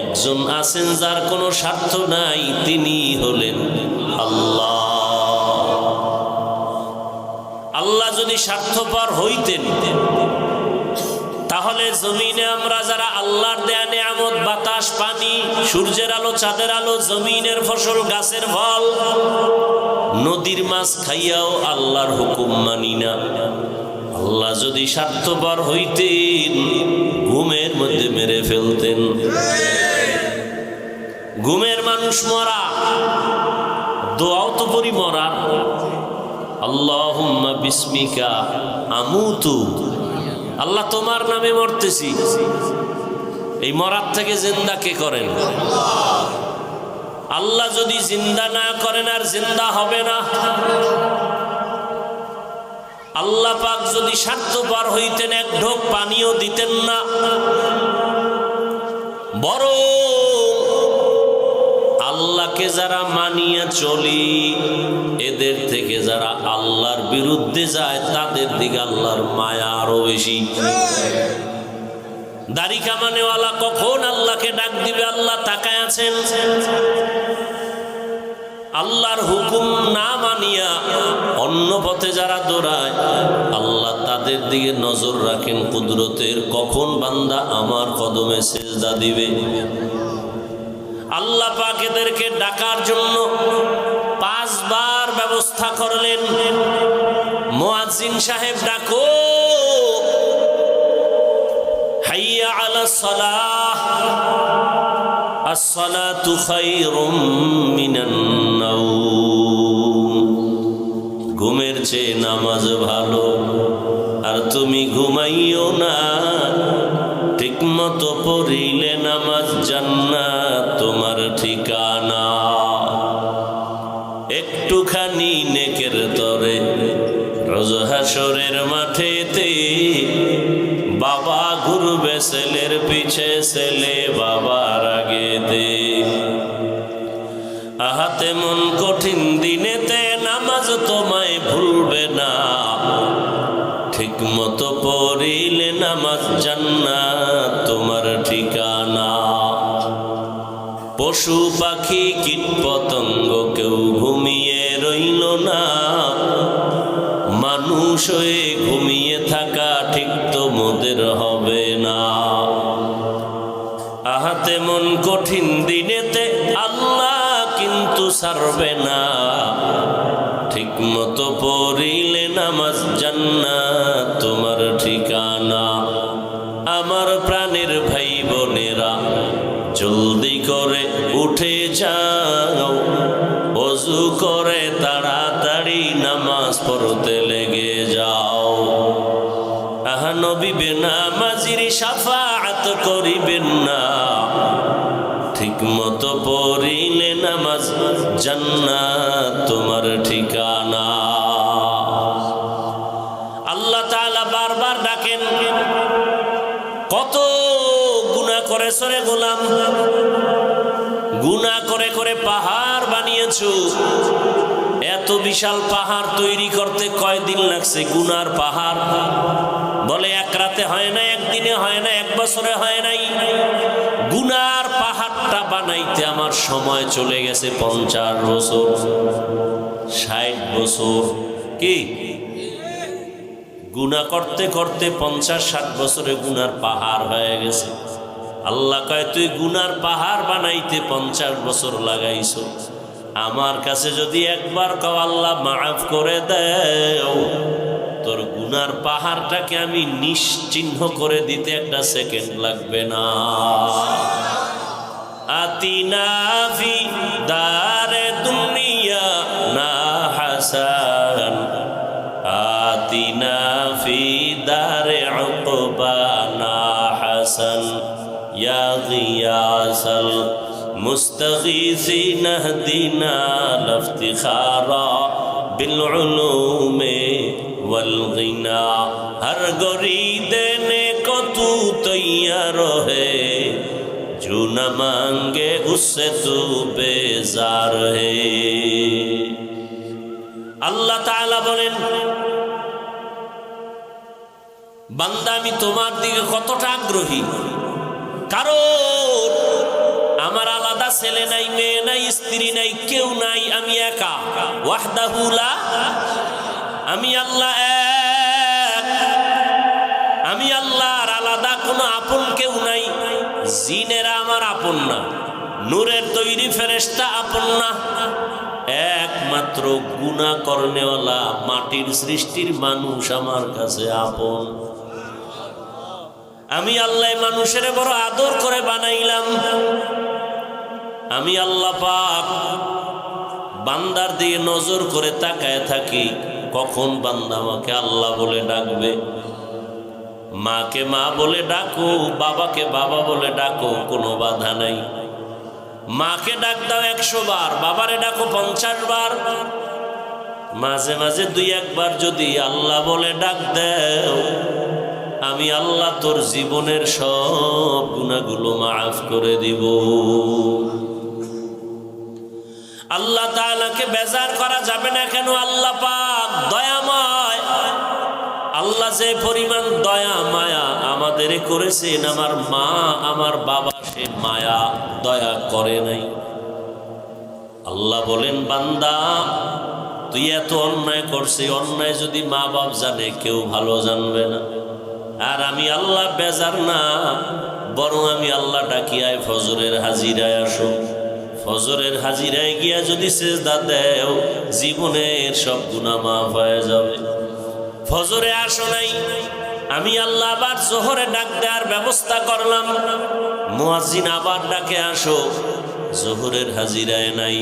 একজন আছেন যার কোনো স্বার্থ নাই, তিনি হলেন আল্লাহ। আল্লাহ যদি স্বার্থপর হইতেন, তাহলে জমিনে আমরা যারা আল্লাহর দেয়া নিয়ামত, বাতাস, পানি, সূর্যের আলো, চাঁদের আলো, জমিনের ফসল, গাছের ফল, নদীর মাছ খাইয়াও আল্লাহর হুকুম মানি না। আল্লাহ যদি স্বার্থপর হইতেন, ঘুমের মধ্যে মেরে ফেলতেন। ঘুমের মানুষ মরা, দোয়াও তো পরি মরা। আল্লাহুম্মা বিসমিকা আমুতু, আল্লাহ তোমার নামে মরতেছি। এই মরার থেকে জিন্দা কে করেন? আল্লাহ যদি জিন্দা না করেন, আর জিন্দা হবে না। আল্লাহ পাক যদি স্বার্থপর হইতেন, এক ঢোক পানিও দিতেন না। বরং আল্লাহকে যারা মানিয়া চলি, এদের থেকে যারা আল্লাহর বিরুদ্ধে যায়, তাদের দিকে আল্লাহর মায়া আরো বেশি। দাড়ি কামানেওয়ালা কখন আল্লাহকে ডাক দিবে, আল্লাহ তাকায় আছেন। আল্লাহর হুকুম না মানিয়া অন্য পথে যারা দৌড়ায়, আল্লাহ তাদের দিকে নজর রাখেন কুদরতের, কখন বান্দা আমার কদমে সিজদা দিবে। আল্লাহ পাক এদেরকে ডাকার জন্য 5 বার ব্যবস্থা করলেন। মুয়াজ্জিন সাহেব ডাকো, হাইয়া আলাস সালাহ, আসসালাতু খায়রুম মিনান নাওম। ঘুমের চেয়ে নামাজ ভালো, আর তুমি ঘুমাইও না, ঠিক মতো পড়িলে নামাজ জান্নাত তোমার ঠিকানা। একটুখানি নেকের তরে রোজ হাসরের মাঠেতে বাবা ঘুরবে ছেলের পিছে, ছেলে বাবার আগেতে। আহাতে মন কঠিন দিনেতে নামাজ তোমায় ভুলবে না, ঠিক মতো পড়িলে নামাজ জান্নাত তোমার ঠিকানা। পশু পাখি কীট পতঙ্গ কেউ ঘুমিয়ে রইল না, মানুষ হয়ে ঘুমিয়ে থাকা ঠিক তোমাদের হবে না। আহাতে মন কঠিন দিনেতে আল্লাহ কিন্তু ছাড়বে না, ঠিক মতো পড়িলে নামাজ জান্নাত তোমার ঠিকানা। আমার প্রাণের ভাই বোনেরা, জলদি করে উঠে যাও, ওযু করে তাড়াতাড়ি নামাজ পড়তে লেগে যাও। আহা নবী বেনামাজির শাফাআত করিবেন না, ঠিক মতো পড়িলে নামাজ জান্নাত তোমার ঠিকানা। আল্লাহ তাআলা বারবার ডাকেন, কত গুনাহ করেছ রে গোলাম, গুনাহ করে করে পাহাড় বানিয়েছো। এত বিশাল পাহাড় তৈরি করতে কয়দিন লাগছে? গুনার পাহাড় বলে এক রাতে হয় না, একদিনে হয় না, 1 বছরে হয় নাই। গুনার পাহাড়টা বানাইতে আমার সময় চলে গেছে 50 বছর, 60 বছর। কি গুনাহ করতে করতে 50-60 বছরে গুনার পাহাড় হয়ে গেছে। আল্লাহ কয়, তুই গুনার পাহাড় বানাইতে 50 বছর লাগাইছো, আমার কাছে যদি একবার কও আল্লাহ মাফ করে দেও, তোর গুনার পাহাড়টাকে আমি নিশ্চিহ্ন করে দিতে 1 সেকেন্ড লাগবে না। আতিনা ফি দারে দুনিয়া না হাসান, আতিনা ফি দারে উকবা না হাসান, ইয়া গিয়াসাল মুস্তাগীসিন ইহদিনা লাফতিখারা বিল উলুমে ওয়াল গিনা। হর গরি দেনে কো তু তৈয়ার হে, जो न मांगे उससे तू बेजार है। আল্লাহ তাআলা বলেন, বান্দা আমি তোমার দিকে কতটা আগ্রহী, কারণ আমার আলাদা ছেলে নাই, মেয়ে নাই, স্ত্রী নাই, কেউ নাই, আমি একা। ওয়াহদাহু লা, আমি আল্লাহ এক, আমি আল্লাহর আলাদা কোনো আপন কেউ নাই। জিনেরা আমার আপন না, নূরের তৈরি ফেরেশতা আপন না, একমাত্র গুনাহ করনেওয়ালা মাটির সৃষ্টির মানুষ আমার কাছে আপন। আমি আল্লাহ মানুষের বড় আদর করে বানাইলাম। আমি আল্লাহ পাক বান্দার দিকে নজর করে তাকায় থাকি, কখন বান্দা আমাকে আল্লাহ বলে ডাকবে। মাকে মা বলে ডাকো, বাবাকে বাবা বলে ডাকো, কোনো বাধা নাই। মাকে ডাক দাও 100 বার, বাবারে ডাকো 50 বার। মাঝে মাঝে 2-1 বার যদি আল্লাহ বলে ডাক দাও, আমি আল্লাহ তোর জীবনের সব গুনাহগুলো মাফ করে দিব। আল্লাহ তাআলাকে বেজার করা যাবে না কেন? আল্লাহ পাক দয়াময়। আল্লাহ যে পরিমাণ দয়া মায়া আমাদের করেছেন, আমার মা আমার বাবা সে মায়া দয়া করে নাই। আল্লাহ বলেন, বান্দা তুই এত অন্যায় করছে, অন্যায় যদি মা বাপ জানে কেউ ভালো জানবে না। আর আমি আল্লাহ বেজার না, বরং আমি আল্লাহ ডাকিয়ায় ফজরের হাজিরায় আসো। ফজরের হাজিরায় গিয়া যদি সেজদা দেও, জীবনের সব গুনাহ মাফ হয়ে যাবে। ফজরে আসো নাই, আমি আল্লাহ আবার জোহরে ডাক দেওয়ার ব্যবস্থা করলাম। মুয়াজ্জিন আবার ডাকে আসো, জোহরের হাজিরায় নাই।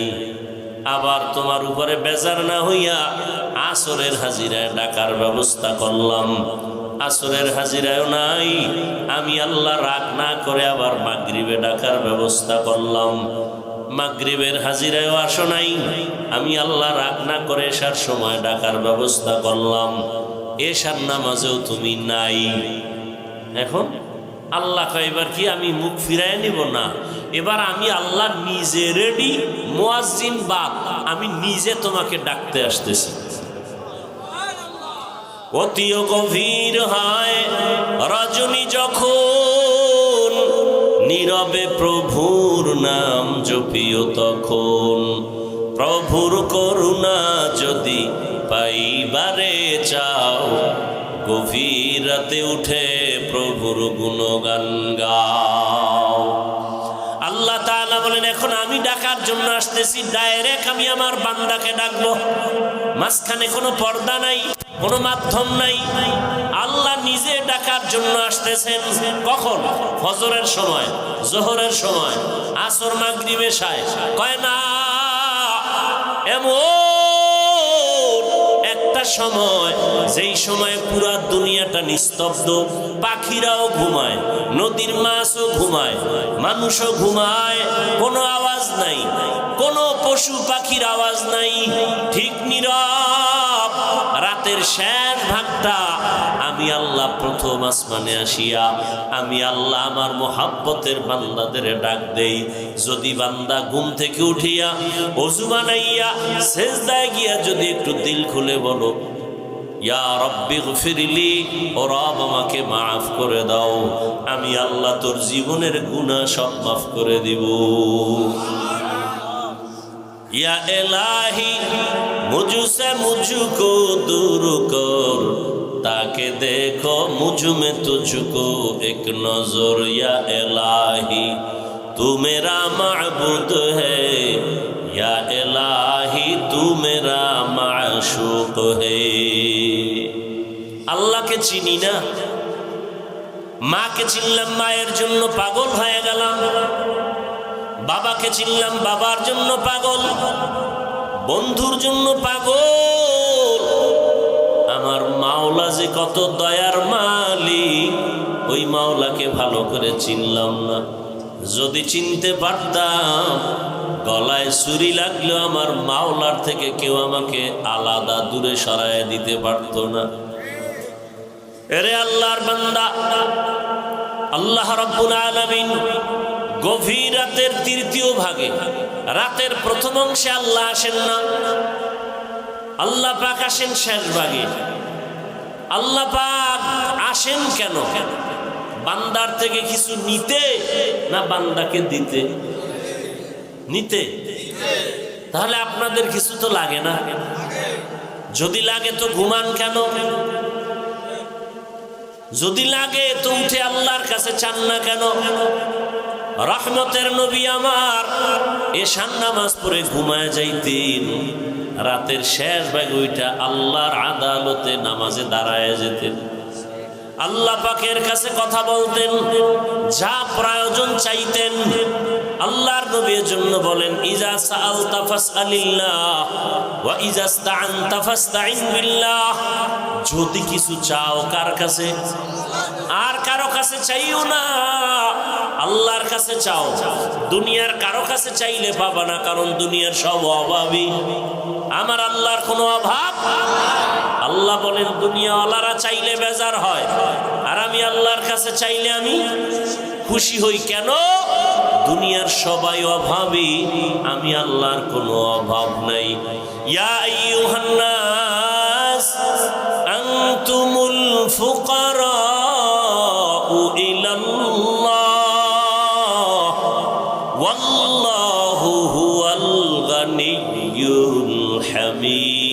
আবার তোমার উপরে বেজার না হইয়া আসরের হাজিরায় ডাকার ব্যবস্থা করলাম। আসরের হাজিরায়ও নাই, আমি আল্লাহ রাগ না করে আবার মাগরিবে ডাকার ব্যবস্থা করলাম। মাগরিবের হাজিরায়ও আসো নাই, আমি আল্লাহ রাগ না করে এশার সময় ডাকার ব্যবস্থা করলাম। এশার নামাজেও তুমি নাই। এখন আল্লাহ কয়, এবার কি আমি মুখ ফিরায় নিব? না, এবার আমি আল্লাহ নিজে রেডি, মুয়াজ্জিন বাদ, আমি নিজে তোমাকে ডাকতে আসতেছি। অতিও গভীর হয় রজনী যখন, নীরবে প্রভুর নাম জপিও তখন। প্রভুর করুণা যদি পাইবারে চাও, গভীর রাতে উঠে প্রভুর গুণগান গাও। আল্লাহ তাআলা বলেন, এখন আমি ডাকার জন্য আসতেছি, ডাইরেক্ট আমি আমার বান্দাকে ডাকবো। মাঝখানে কোনো পর্দা নাই, কোনো মাধ্যম নাই। আল্লাহ নিজে ডাকার জন্য আসতেছেন। কখন? ফজরের সময়, জোহরের সময়, আসর, মাগরিব, এশায়। কয় না, এমন একটা সময়, যেই সময় পুরা দুনিয়াটা নিস্তব্ধ, পাখিরাও ঘুমায়, নদীর মাছও ঘুমায়, মানুষও ঘুমায়, কোনো আওয়াজ নাই, কোনো পশু পাখির আওয়াজ নাই, ঠিক নীরব। রাতের শেষ ভাগটা আমি আল্লাহ প্রথম আসমানে আসিয়া আমি আল্লাহ আমার মোহাব্বতের বান্দাদের ডাক দেই। যদি বান্দা ঘুম থেকে উঠিয়া ওযু বানাইয়া সেজদায় গিয়া যদি একটু দিল খুলে বলো, ইয়া রব্বি গফিরলি, ও রব আমাকে মাফ করে দাও, আমি আল্লাহ তোর জীবনের গুনাহ সব মাফ করে দিব। या इलाही मुझसे मुझको दूर कर, ताके देखो मुझ में तुझको एक नजर। या इलाही तू मेरा माबूद है, या इलाही तू मेरा माशूक है। अल्लाह के चिनी ना, माँ के चिनलाम, माয়ের জন্য পাগল হয়ে গেলাম। বাবাকে চিনলাম, বাবার জন্য পাগল, বন্ধুর জন্য পাগল। আমার মাওলা যে কত দয়ার মালিক, ওই মাওলাকে ভালো করে চিনলাম না। যদি চিনতে পারতাম, গলায় ছুরি লাগলেও আমার মাওলার থেকে কেউ আমাকে আলাদা দূরে সরায় দিতে পারতো না। এরে আল্লাহর বান্দা, আল্লাহ রাব্বুল আলামিন গভীর রাতের তৃতীয় ভাগে, রাতের প্রথম অংশে আল্লাহ আসেন না, আল্লাহ পাক আসেন শেষ ভাগে। আল্লাহ পাক আসেন কেন? বান্দার থেকে কিছু নিতে, না বান্দাকে দিতে? নিতে। তাহলে আপনাদের কিছু তো লাগে না? যদি লাগে তো ঘুমান কেন? যদি লাগে তো উঠে আল্লাহর কাছে চান না কেন? রহমতের নবী আমার এশার নামাজ পড়ে ঘুমায় যাইতেন, রাতের শেষ ভাগে ওইটা আল্লাহর আদালতে নামাজে দাঁড়ায় যেতেন, আল্লাহ পাকের কাছে কথা বলতেন, যা প্রয়োজন চাইতেন। আল্লাহর নবীর জন্য বলেন, ইজা সাআলতা ফাসআলিল্লাহ ওয়া ইজা ইসতাআনতা ফাসতাইন বিল্লাহ। যদি কিছু চাও কার কাছে? আর কারো কাছে চাইও না, আল্লাহর কাছে চাও। দুনিয়ার কারো কাছে চাইলে পাবা না, কারণ দুনিয়ার সব অভাবী, আমার আল্লাহর কোনো অভাব। আল্লাহ বলেন, দুনিয়াওয়ালারা চাইলে বেজার হয়, আর আমি আল্লাহর কাছে চাইলে আমি খুশি হই। কেন? দুনিয়ার সবাই অভাবী, আমি আল্লাহর কোনো অভাব নাই। ইয়া আইয়ুহান নাস আনতুমুল ফুকারাউ ইলাল্লাহ ওয়াল্লাহু হুয়াল গানি গনিয়্যুল হামিদ।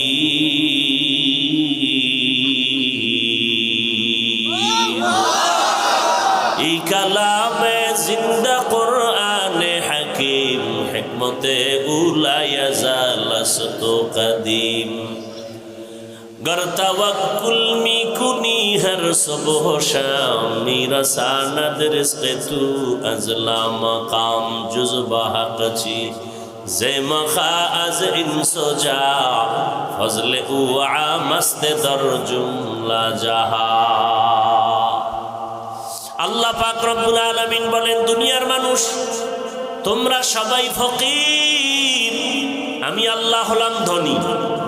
এই কালামে জিন্দা কোরআনে হাকিম, হিকমতে উলায়া জালাসত কদীম। गर तवक्कुल मी कुनी हर सुबह शाम, मेरा सानद रिज़्क़ तू अज़ला मकाम जुज़्बा हक़ची ज़े मखा अज़ इंसो जा, फज़ल उआ मस्त दर जुमला जहा। আল্লাহ পাক রব্বুল আলামিন বলেন, দুনিয়ার মানুষ তোমরা সবাই ফকির, আমি আল্লাহ হলাম ধনী।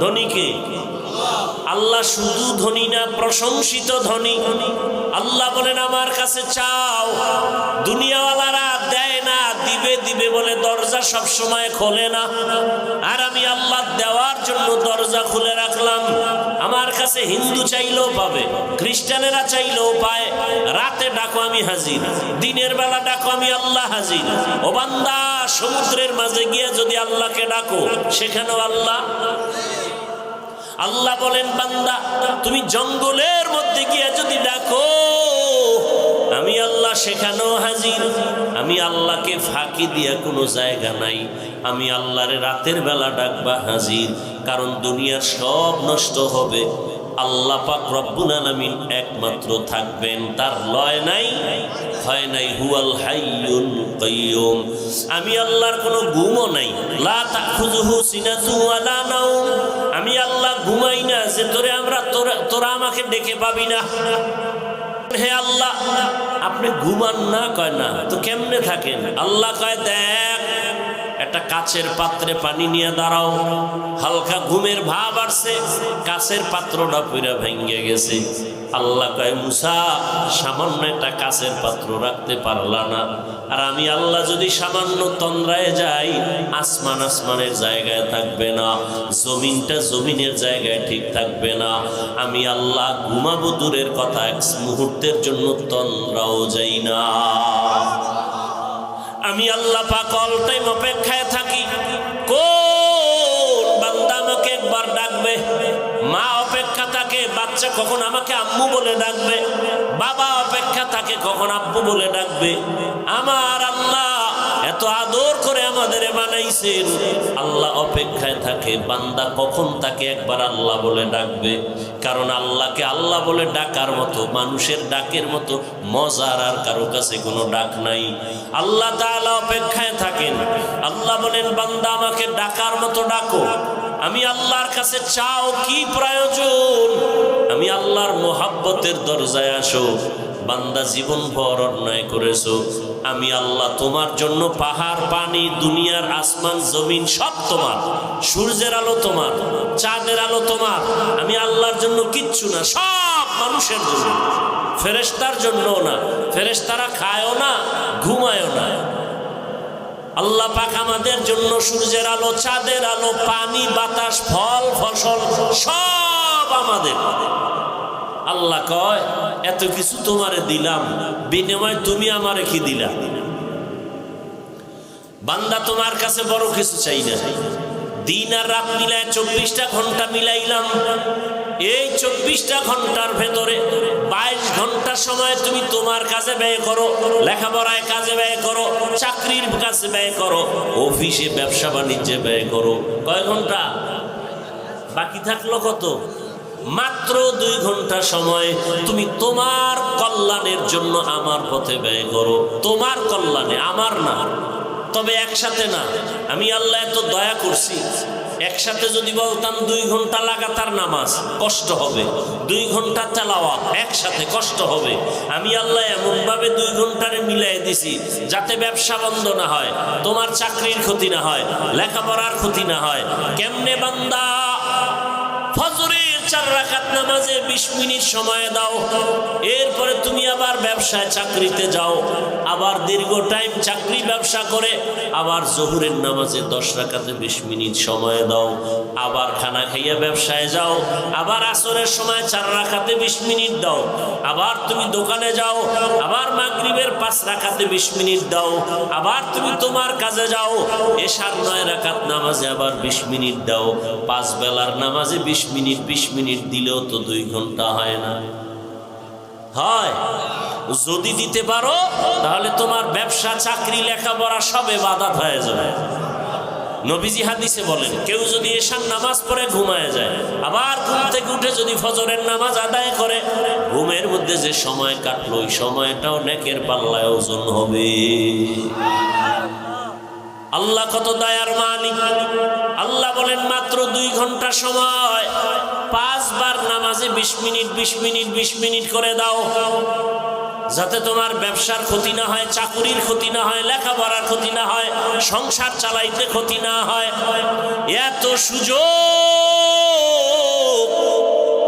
ধনী কে? আল্লাহ শুধু ধনী না, প্রশংসিত ধনী। আল্লাহ বলেন আমার কাছে চাও। দুনিয়াওয়ালারা দেয় না, দিবে দিবে বলে দরজা সব সময় খোলে না, আর আমি আল্লাহ দেওয়ার জন্য দরজা খুলে রাখলাম। আমার কাছে হিন্দু চাইলেও পাবে, খ্রিস্টানেরা চাইলেও পায়। রাতে ডাকো আমি হাজির, দিনের বেলা ডাকো আমি আল্লাহ হাজির। ও বান্দা, সমুদ্রের মাঝে গিয়ে যদি আল্লাহকে ডাকো সেখানেও আল্লাহ। আল্লাহ বলেন বান্দা, তুমি জঙ্গলের মধ্যে গিয়ে যদি ডাকো আমি আল্লাহ সেখানেও হাজির। আমি আল্লাহকে ফাঁকি দিয়া কোনো জায়গা নাই। আমি আল্লাহরে রাতের বেলা ডাকবা হাজির, কারণ দুনিয়ার সব নষ্ট হবে, আল্লাহ পাক রব্বুল আলামিন একমাত্র থাকবেন, তার লয় নাই হয় নাই। হুয়াল হাইয়ুল কাইয়ুম। আমি আল্লাহর কোনো ঘুমও নাই। লা তাখুযুহু সিনাতু ওয়ালা নাওম। আমি আল্লাহ ঘুমাই না যে তোরা আমাকে ডেকে পাবি না। হে আল্লাহ, আপনি ঘুমান না? কয় না তো কেমনে থাকেন? আল্লাহ কয় দেখ, একটা কাচের পাত্রে পানি নিয়ে দাঁড়াও, হালকা ঘুমের ভাব আসছে, কাচের পাত্রটা পুরা ভেঙে গেছে। আল্লাহ কয় মুসা, সামান্য একটা কাচের পাত্র রাখতে পারলা না? আর আমি আল্লাহ যদি সামান্য তন্দ্রায় যাই, আসমান আসমানের জায়গায় থাকবে না, জমিনটা জমিনের জায়গায় ঠিক থাকবে না। আমি আল্লাহ ঘুমাবো দূরের কথা, এক মুহূর্তের জন্য তন্দ্রাও যাই না। আমি আল্লাহ পাক অল টাইম অপেক্ষায় থাকি, কোন বান্দা আমাকে একবার ডাকবে। মা অপেক্ষা থাকে বাচ্চা কখন আমাকে আম্মু বলে ডাকবে, বাবা অপেক্ষা থাকে কখন আব্বু বলে ডাকবে। আমার আল্লাহ এত আদর করে আমাদের বানাইছেন, আল্লাহ অপেক্ষায় থাকে বান্দা কখন তাকে একবার আল্লাহ বলে ডাকবে। কারণ আল্লাহকে আল্লাহ বলে ডাকার মতো, মানুষের ডাকের মতো মজার আর কারো কাছে কোনো ডাক নাই। আল্লাহ তাআলা অপেক্ষায় থাকেন। আল্লাহ বলেন বান্দা আমাকে ডাকার মতো ডাকো। আমি আল্লাহর কাছে চাও, কি প্রয়োজন? আমি আল্লাহর মোহাব্বতের দরজায় আসো। বান্দা জীবন ভর অন্যায় করেছো, আমি আল্লাহ তোমার জন্য পাহাড় পানি দুনিয়ার আসমান জমিন সব তোমার, সূর্যের আলো তোমার, চাঁদের আলো তোমার। আমি আল্লাহর জন্য কিচ্ছু না, সব মানুষের জন্য, ফেরেশতার জন্য না। ফেরেশতারা খায়ও না, ঘুমায়ও না। আল্লাহ পাক আমাদের জন্য সূর্যের আলো, চাঁদের আলো, পানি, বাতাস, ফল, ফসল সব আমাদের। আল্লাহ কয় এত কিছু তোমারে দিলাম, বিনিময়ে তুমি আমারে কি দিলা? বান্দা তোমার কাছে বড় কিছু চাই না। দিন আর রাত মিলায় 24টা ঘন্টা মিলাইলাম। এই 24টা ঘন্টার ভেতরে 22 ঘন্টা সময় তুমি তোমার কাজে ব্যয় করো, লেখাপড়ায় কাজে ব্যয় করো, চাকরির কাজে ব্যয় করো, অফিসে ব্যবসা বাণিজ্যে ব্যয় করো। কয় ঘন্টা বাকি থাকলো? কত? মাত্র 2 ঘন্টা সময় তুমি তোমার কল্যাণের জন্য আমার পথে ব্যয় করো। তোমার কল্যাণে, আমার না। তবে একসাথে না। আমি আল্লাহ এত দয়া করছি, একসাথে যদি বলতাম 2 ঘন্টা লাগাতার নামাজ, কষ্ট হবে। 2 ঘন্টা তেলাওয়াত একসাথে, কষ্ট হবে। আমি আল্লাহ এমনভাবে 2 ঘন্টারে মিলাই দিছি যাতে ব্যবসা বন্ধ না হয়, তোমার চাকরির ক্ষতি না হয়, লেখাপড়ার ক্ষতি না হয়। কেমনে বান্দা? ফজরের 4 রাকাত নামাজে 20 মিনিট সময় দাও, এরপরে তুমি আবার ব্যবসায় চাকরিতে যাও, আবার দীর্ঘ টাইম চাকরি ব্যবসা করে আবার জোহরের নামাজে 10 রাকাতে 20 মিনিট সময় দাও, আবার খানা খাইয়া ব্যবসায় যাও, আবার আসরের সময় 4 রাকাতে 20 মিনিট দাও, আবার তুমি দোকানে যাও, আবার মাগরিবের 5 রাকাতে 20 মিনিট দাও, আবার তুমি তোমার কাজে যাও, এশার 9 রাকাত নামাজে আবার 20 মিনিট দাও, 5 বেলার নামাজে 20 মিনিট দিলেও তো 2 ঘন্টা হয় না? হয়। যদি দিতে পারো তাহলে তোমার ব্যবসা চাকরি লেখাপড়া সবে বাধাত হয়ে যাবে। নবীজি হাদিসে বলেন, কেউ যদি এশার নামাজ পড়ে ঘুমায় যায়, আবার ঘুম থেকে উঠে যদি ফজরের নামাজ আদায় করে, ঘুমের মধ্যে যে সময় কাটলো ওই সময়টাও নেকের পাল্লায় ওজন হবে। আল্লাহ কত দয়ার মালিক। আল্লাহ বলেন মাত্র 2 ঘন্টা সময় 5 বার নামাজে 20 মিনিট করে দাও, যাতে তোমার ব্যবসার ক্ষতি না হয়, চাকুরির ক্ষতি না হয়, লেখাপড়ার ক্ষতি না হয়, সংসার চালাইতে ক্ষতি না হয়। এত সুযোগ,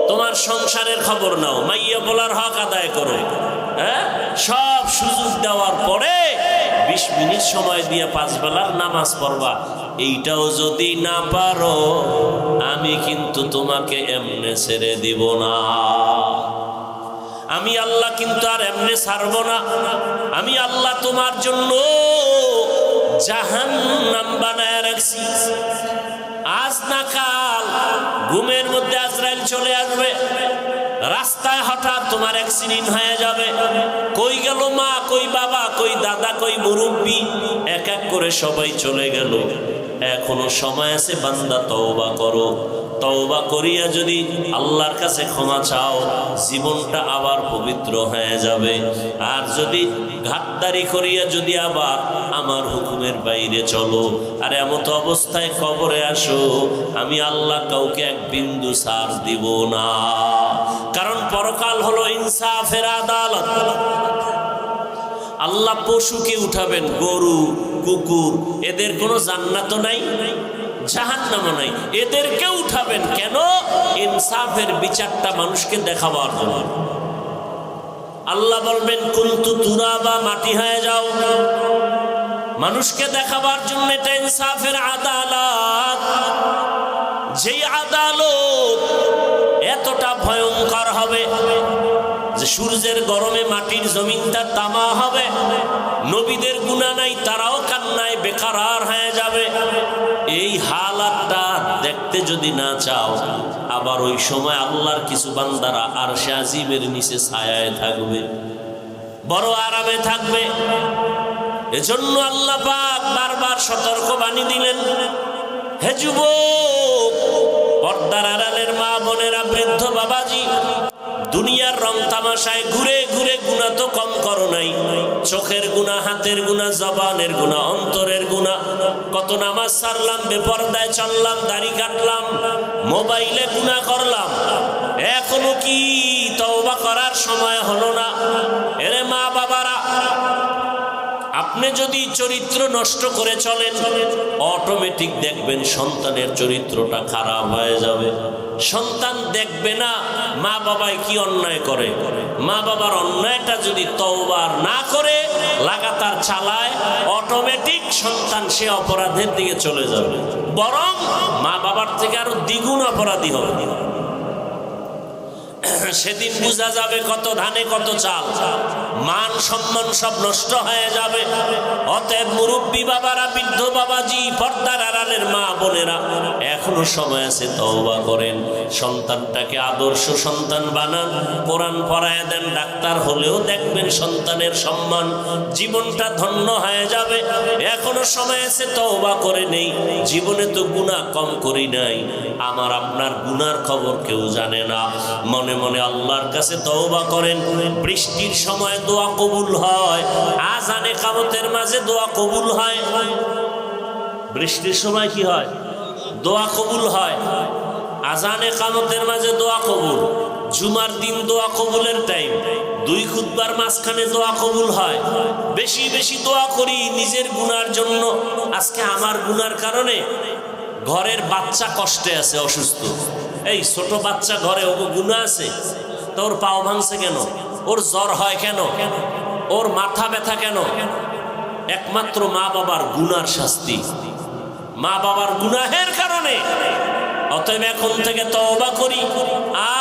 তোমার সংসারের খবর নাও, মাইয়া বলার হক আদায় করো, হ্যাঁ, সব সুযোগ দেওয়ার পরে 20 মিনিট সময় দিয়ে 5 বেলার নামাজ পড়বা। এইটাও যদি না পারো, আমি কিন্তু তোমাকে এমনে ছেড়ে দিব না। আমি আল্লাহ কিন্তু আর এমনে ছাড়বো না। আমি আল্লাহ তোমার জন্য জাহান্নাম বানায় রাখছি। আজ না কাল ঘুমের মধ্যে আজরাইল চলে আসবে, রাস্তায় হঠাৎ তোমার অ্যাক্সিডেন্ট হয়ে যাবে। কই গেল মা, কই বাবা, কই দাদা, কই মুরব্বী, এক এক করে সবাই চলে গেল। এখনো সময় আছে, বান্দা তওবা করো। তওবা করিয়া যদি আল্লাহর কাছে ক্ষমা চাও, জীবনটা আবার পবিত্র হয়ে যাবে। আর যদি ঘাটদারি করিয়া যদি আবার আমার হুকুমের বাইরে চলো, আর এমত অবস্থায় কবরে আসো, আমি আল্লাহ কাউকে এক বিন্দু ছাড় দিব না। কারণ পরকাল হলো ইনসাফের আদালত। আল্লাহ পশুকে উঠাবেন, গরু, কুকুর, এদের কোনো জান্নাতও নাই, জাহান্নামও নাই, এদেরকে উঠাবেন কেন? ইনসাফের বিচারটা মানুষকে দেখাবার জন্য। আল্লাহ বলবেন কুনতু তুরাবা, মাটি হয়ে যাও, মানুষকে দেখাবার জন্য। এটা ইনসাফের আদালত। যেই আদালত এতটা ভয়ঙ্কর হবে যে সূর্যের গরমে মাটির জমিনটা তামা হবে। নবীদের গুনাহ নাই, তারাও কান্নায় বেকারার হয়ে যাবে। এই হালাতটা দেখতে যদি না চাও, আবার ওই সময় আল্লাহর কিছু বান্দারা আরশে আজিমের নিচে ছায়ায় থাকবে, বড় আরামে থাকবে। এজন্য আল্লাহ পাক বারবার সতর্ক বাণী দিলেন, হে যুবক, পর্দার আড়ালের মা বোনেরা, বৃদ্ধ বাবাজি, দুনিয়ার রং তামাশায় ঘুরে ঘুরে গুনাহ তো কম করো নাই। চোখের গুনাহ, হাতের গুনাহ, জবানের গুনাহ, অন্তরের গুনাহ। কত নামাজ ছাড়লাম, বেপরদায় চললাম, দাড়ি কাটলাম, মোবাইলে গুনাহ করলাম, এখনো কি তওবা করার সময় হলো না? এরে মা বাবারা, আপনি যদি চরিত্র নষ্ট করে চলেন, অটোমেটিক দেখবেন সন্তানের চরিত্রটা খারাপ হয়ে যাবে। সন্তান দেখবে না মা বাবায় কি অন্যায় করে, মা বাবার অন্যায়টা যদি তওবা না করে লাগাতার চালায়, অটোমেটিক সন্তান সে অপরাধের দিকে চলে যাবে, বরং মা বাবার থেকে আরো দ্বিগুণ অপরাধী হবে। সেদিন বোঝা যাবে কত ধানে কত চাল, মান সম্মান সব নষ্ট হয়ে যাবে। অতএব মুরব্বী বাবারা, বৃদ্ধ বাবাজি, পর্দার আড়ালের মা বোনেরা, এখনো সময় আছে, তওবা করেন। সন্তানটাকে আদর্শ সন্তান বানান, কোরআন পড়ায় দেন, ডাক্তার হলেও দেখবেন সন্তানের সম্মান, জীবনটা ধন্য হয়ে যাবে। এখনো সময় আছে, তওবা করে নেই। জীবনে তো গুনাহ কম করি নাই, আমার আপনার গুনার খবর কেউ জানে না। মনে মনে আল্লাহর কাছে তওবা করেন। বৃষ্টির সময় দোয়া কবুল হয়, আযানে কামতের মাঝে দোয়া কবুল হয়। বৃষ্টির সময় কি হয়? দোয়া কবুল হয়। আযানে কামতের মাঝে দোয়া কবুল। জুমার দিন দোয়া কবুলের টাইম। 2 খুতবার মাঝখানে দোয়া কবুল হয়। বেশি বেশি দোয়া করি নিজের গুনার জন্য। আজকে আমার গুনার কারণে ঘরের বাচ্চা কষ্টে আছে, অসুস্থ, এই ছোট বাচ্চা ঘরে, ও গুনাহ আছে? তো ওর পাও ভাঙছে কেন? ওর জ্বর হয় কেন? ওর মাথা ব্যথা কেন? একমাত্র মা বাবার গুনার শাস্তি, মা বাবার গুনাহের কারণে। অতএব এখন থেকে তওবা করি,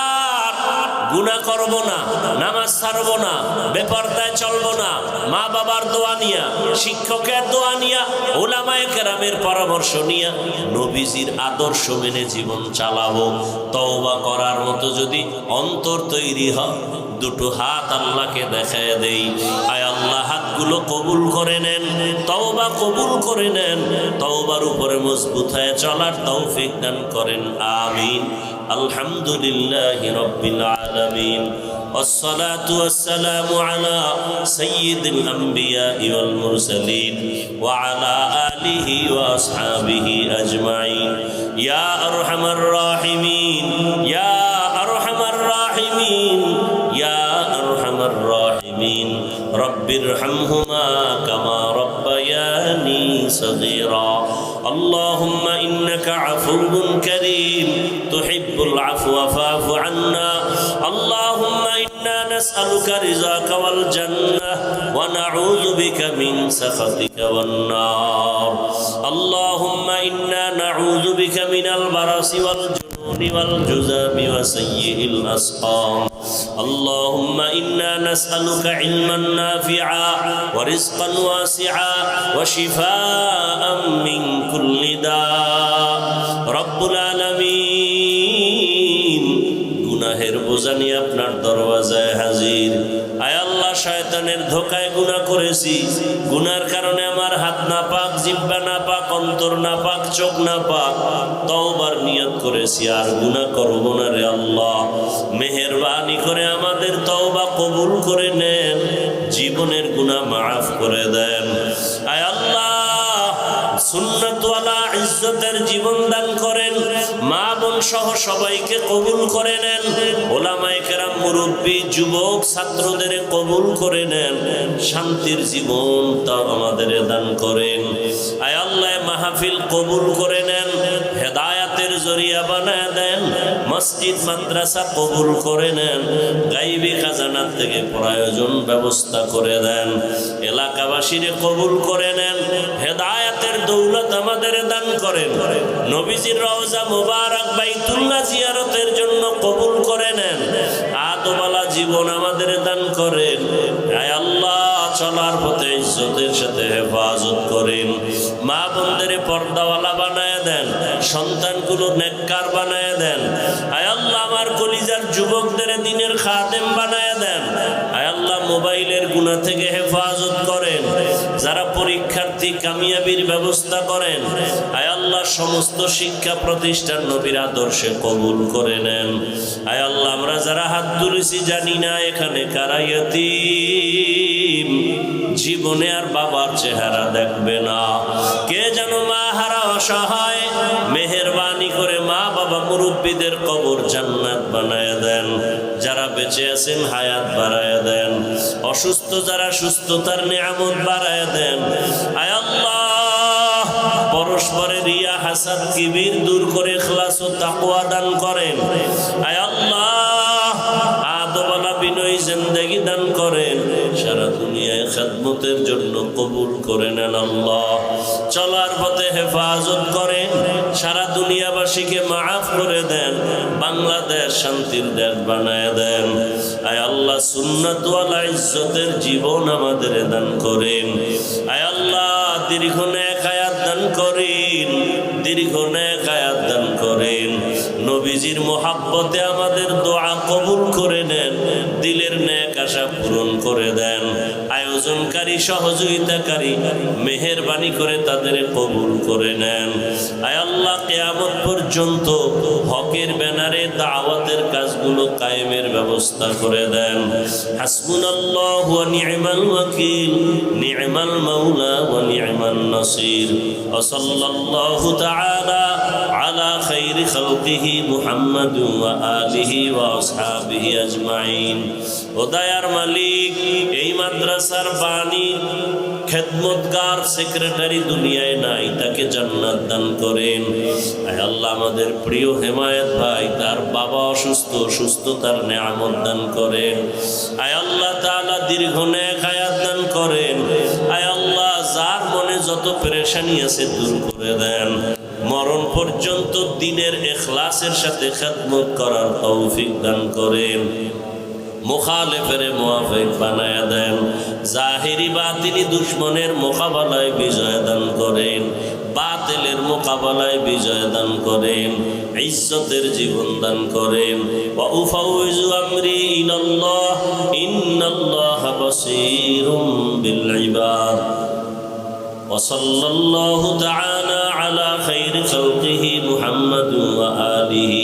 আর গুনাহ করব না, নামাজ ছাড়ব না, বেপরদায় চলব না, মা বাবার দোয়া নিয়া, শিক্ষকের দোয়া নিয়া, উলামায়ে কেরামের পরামর্শ নিয়া, নবীজির আদর্শ মেনে জীবন চালাবো। তওবা করার মতো যদি অন্তর তৈরি হয়, দুটো হাত আল্লাহকে দেখায় দেই, আয় আল্লাহ হাতগুলো কবুল করে নেন, তওবা কবুল করে নেন, তওবার উপরে মজবুত হয়ে চলার তৌফিক দান করেন, আমিন। আলহামদুলিল্লাহি রাব্বিল আলামিন, والصلاة والسلام على سيد الأنبياء والمرسلين وعلى آله وأصحابه أجمعين يا أرحم الراحمين يا أرحم الراحمين يا أرحم الراحمين رب ارحمهما كما ربياني صغيرا اللهم إنك عفو كريم تحب العفو فاعف عنا اللهم إنا نسألك رضاك والجنة ونعوذ بك من سخطك والنار اللهم إنا نعوذ بك من البرص والجنون والجذام وسيء الأسقام اللهم إنا نسألك علما نافعا ورزقا واسعا وشفاء من كل داء رب العالمين গুনাহের বোঝা নিয়ে আপনার দরওয়াজায় হাজির। আয় আল্লাহ, শয়তানের ধোকায় গুনাহ করেছি, গুনার কারণে আমার হাত নাপাক, জিহ্বা নাপাক, অন্তর নাপাক, চোখ নাপাক, তওবার নিয়ত করেছি আর গুনাহ করব না রে আল্লাহ। মেহেরবানি করে আমাদের তওবা কবুল করে নেন, জীবনের গুনাহ মাফ করে দেন। আয় আল্লাহ, সুন্নাতওয়ালা ইজ্জতের জীবন দান করেন, মা বোন সহ সবাইকে কবুল করে নেন, ওলামায়ে কেরাম, মুরব্বী, যুবক, ছাত্রদের কবুল করে নেন, শান্তির জীবন তা আমাদের দান করেন। আয় আল্লাহ, মাহফিল কবুল করে নেন, হেদায়াতের জরিয়া বানায় দেন, মসজিদ মাদ্রাসা কবুল করে নেন, গায়বী খাজানার থেকে প্রয়োজন ব্যবস্থা করে দেন, এলাকাবাসীরে কবুল করে নেন, হেদায়াতের দৌলত আমাদের দান করেন, নবীজির রওজা মুবারক বাইতুল্লাহ জিয়ারতের জন্য কবুল করে নেন, আদওয়ালা জীবন আমাদের দান করেন। আয় আল্লাহ, চলার পথে ইজ্জতের সাথে হেফাজত করেন, মা বোনদের পর্দাওয়ালা বানায় দেন, সন্তানগুলো নেককার বানায় দেন। আয় আল্লাহ, আমার কলিজার যুবকদের দ্বীনের খাদেম বানায় দেন। আয় আল্লাহ, মোবাইলের গুনাহ থেকে হেফাজত করেন, যারা পরীক্ষার্থী কামিয়াবির ব্যবস্থা করেন। আয় আল্লাহ, সমস্ত শিক্ষা প্রতিষ্ঠান নবীর আদর্শে কবুল করে নেন। আয় আল্লাহ, আমরা যারা হাত তুলেছি জানি না এখানে কারা ইয়াতীম, জীবনে আর বাবার চেহারা দেখবে না, কে যেন মা হারা অসহায়, মেহেরবানি করে মা বাবা মুরব্বীদের কবর জান্নাত বানায় দেন, যারা বেঁচে আছেন হায়াত বাড়ায় দেন, অসুস্থ যারা সুস্থতার নিয়ামত বাড়ায় দেন। আয় আল্লাহ, পরস্পরের রিয়া হাসাদ কিবির দূর করে ইখলাস ও তাকওয়া দান করেন। আয় আল্লাহ, আদওয়ালা বিনয়ী জিন্দেগি দান করেন, সারা দুনিয়ায় খেদমতের জন্য কবুল করে নেন। আল্লাহ, চলার পথে হেফাজত করেন, সারা দুনিয়াবাসীকে মাফ করে দেন, বাংলাদেশ শান্তির দেশ বানায় দেন। আয় আল্লাহ, সুন্নাতওয়ালা ইজ্জতের জীবন আমাদের দান করেন। আয় আল্লাহ, দীর্ঘ নেক হায়াত দান করেন, দীর্ঘ নেক হায়াত দান করেন, নবীজির মোহাব্বতে আমাদের দোয়া কবুল করে নেন, দিলের নেক আশা পূরণ করে দেন। আয়োজনকারী, সহযোগিতাকারী, মেহেরবানি করে তাদের কবুল করে নেন। আয় আল্লাহ, কিয়ামত পর্যন্ত হকের ব্যানারে দাওয়াতের কাজগুলো কায়েমের ব্যবস্থা করে দেন। হাসবুনাল্লাহু ওয়া নি'মাল ওয়াকিল, নি'মাল মাওলা ওয়া নি'মান নাসির। ওয়া সাল্লাল্লাহু তাআলা আলা খাইরি খালকিহি محمد وآله وأصحابه أجمعين ও দয়ার মালিক এই মাদ্রাসার বাণী খেদমতগার সেক্রেটারি দুনিয়ায় নাই, তাকে জান্নাত দান করেন। আয় আল্লাহ আমাদের প্রিয় হেমায়েত ভাই, তার বাবা অসুস্থ, সুস্থতার নেয়ামত দান করেন। আয় আল্লাহ তাআলা দীর্ঘ নেক হায়াত দান করেন। আয় আল্লাহ যার মনে যত পেরেশানি আছে দূর করে দেন। মরণ পর্যন্ত দ্বীনের ইখলাসের সাথে খেদমত করার তৌফিক দান করেন। মুখালেফের মুওয়াফিক বানায়া দেন। জাহিরি বাতিনি দুশমনের মোকাবেলায় বিজয় দান করেন। বাতিলের মোকাবেলায় বিজয় দান করেন। ইজ্জতের জীবন দান করেন। ওয়া উফাউযু আমরি ইলাল্লাহ ইন্নাল্লাহা বাসীরুম বিল ইবাদ। وصلى الله تعالى على خير خلقه محمد وآله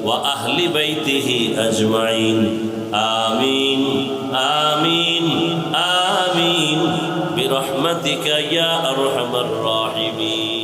وأهل بيته أجمعين آمين آمين آمين برحمتك يا أرحم الراحمين.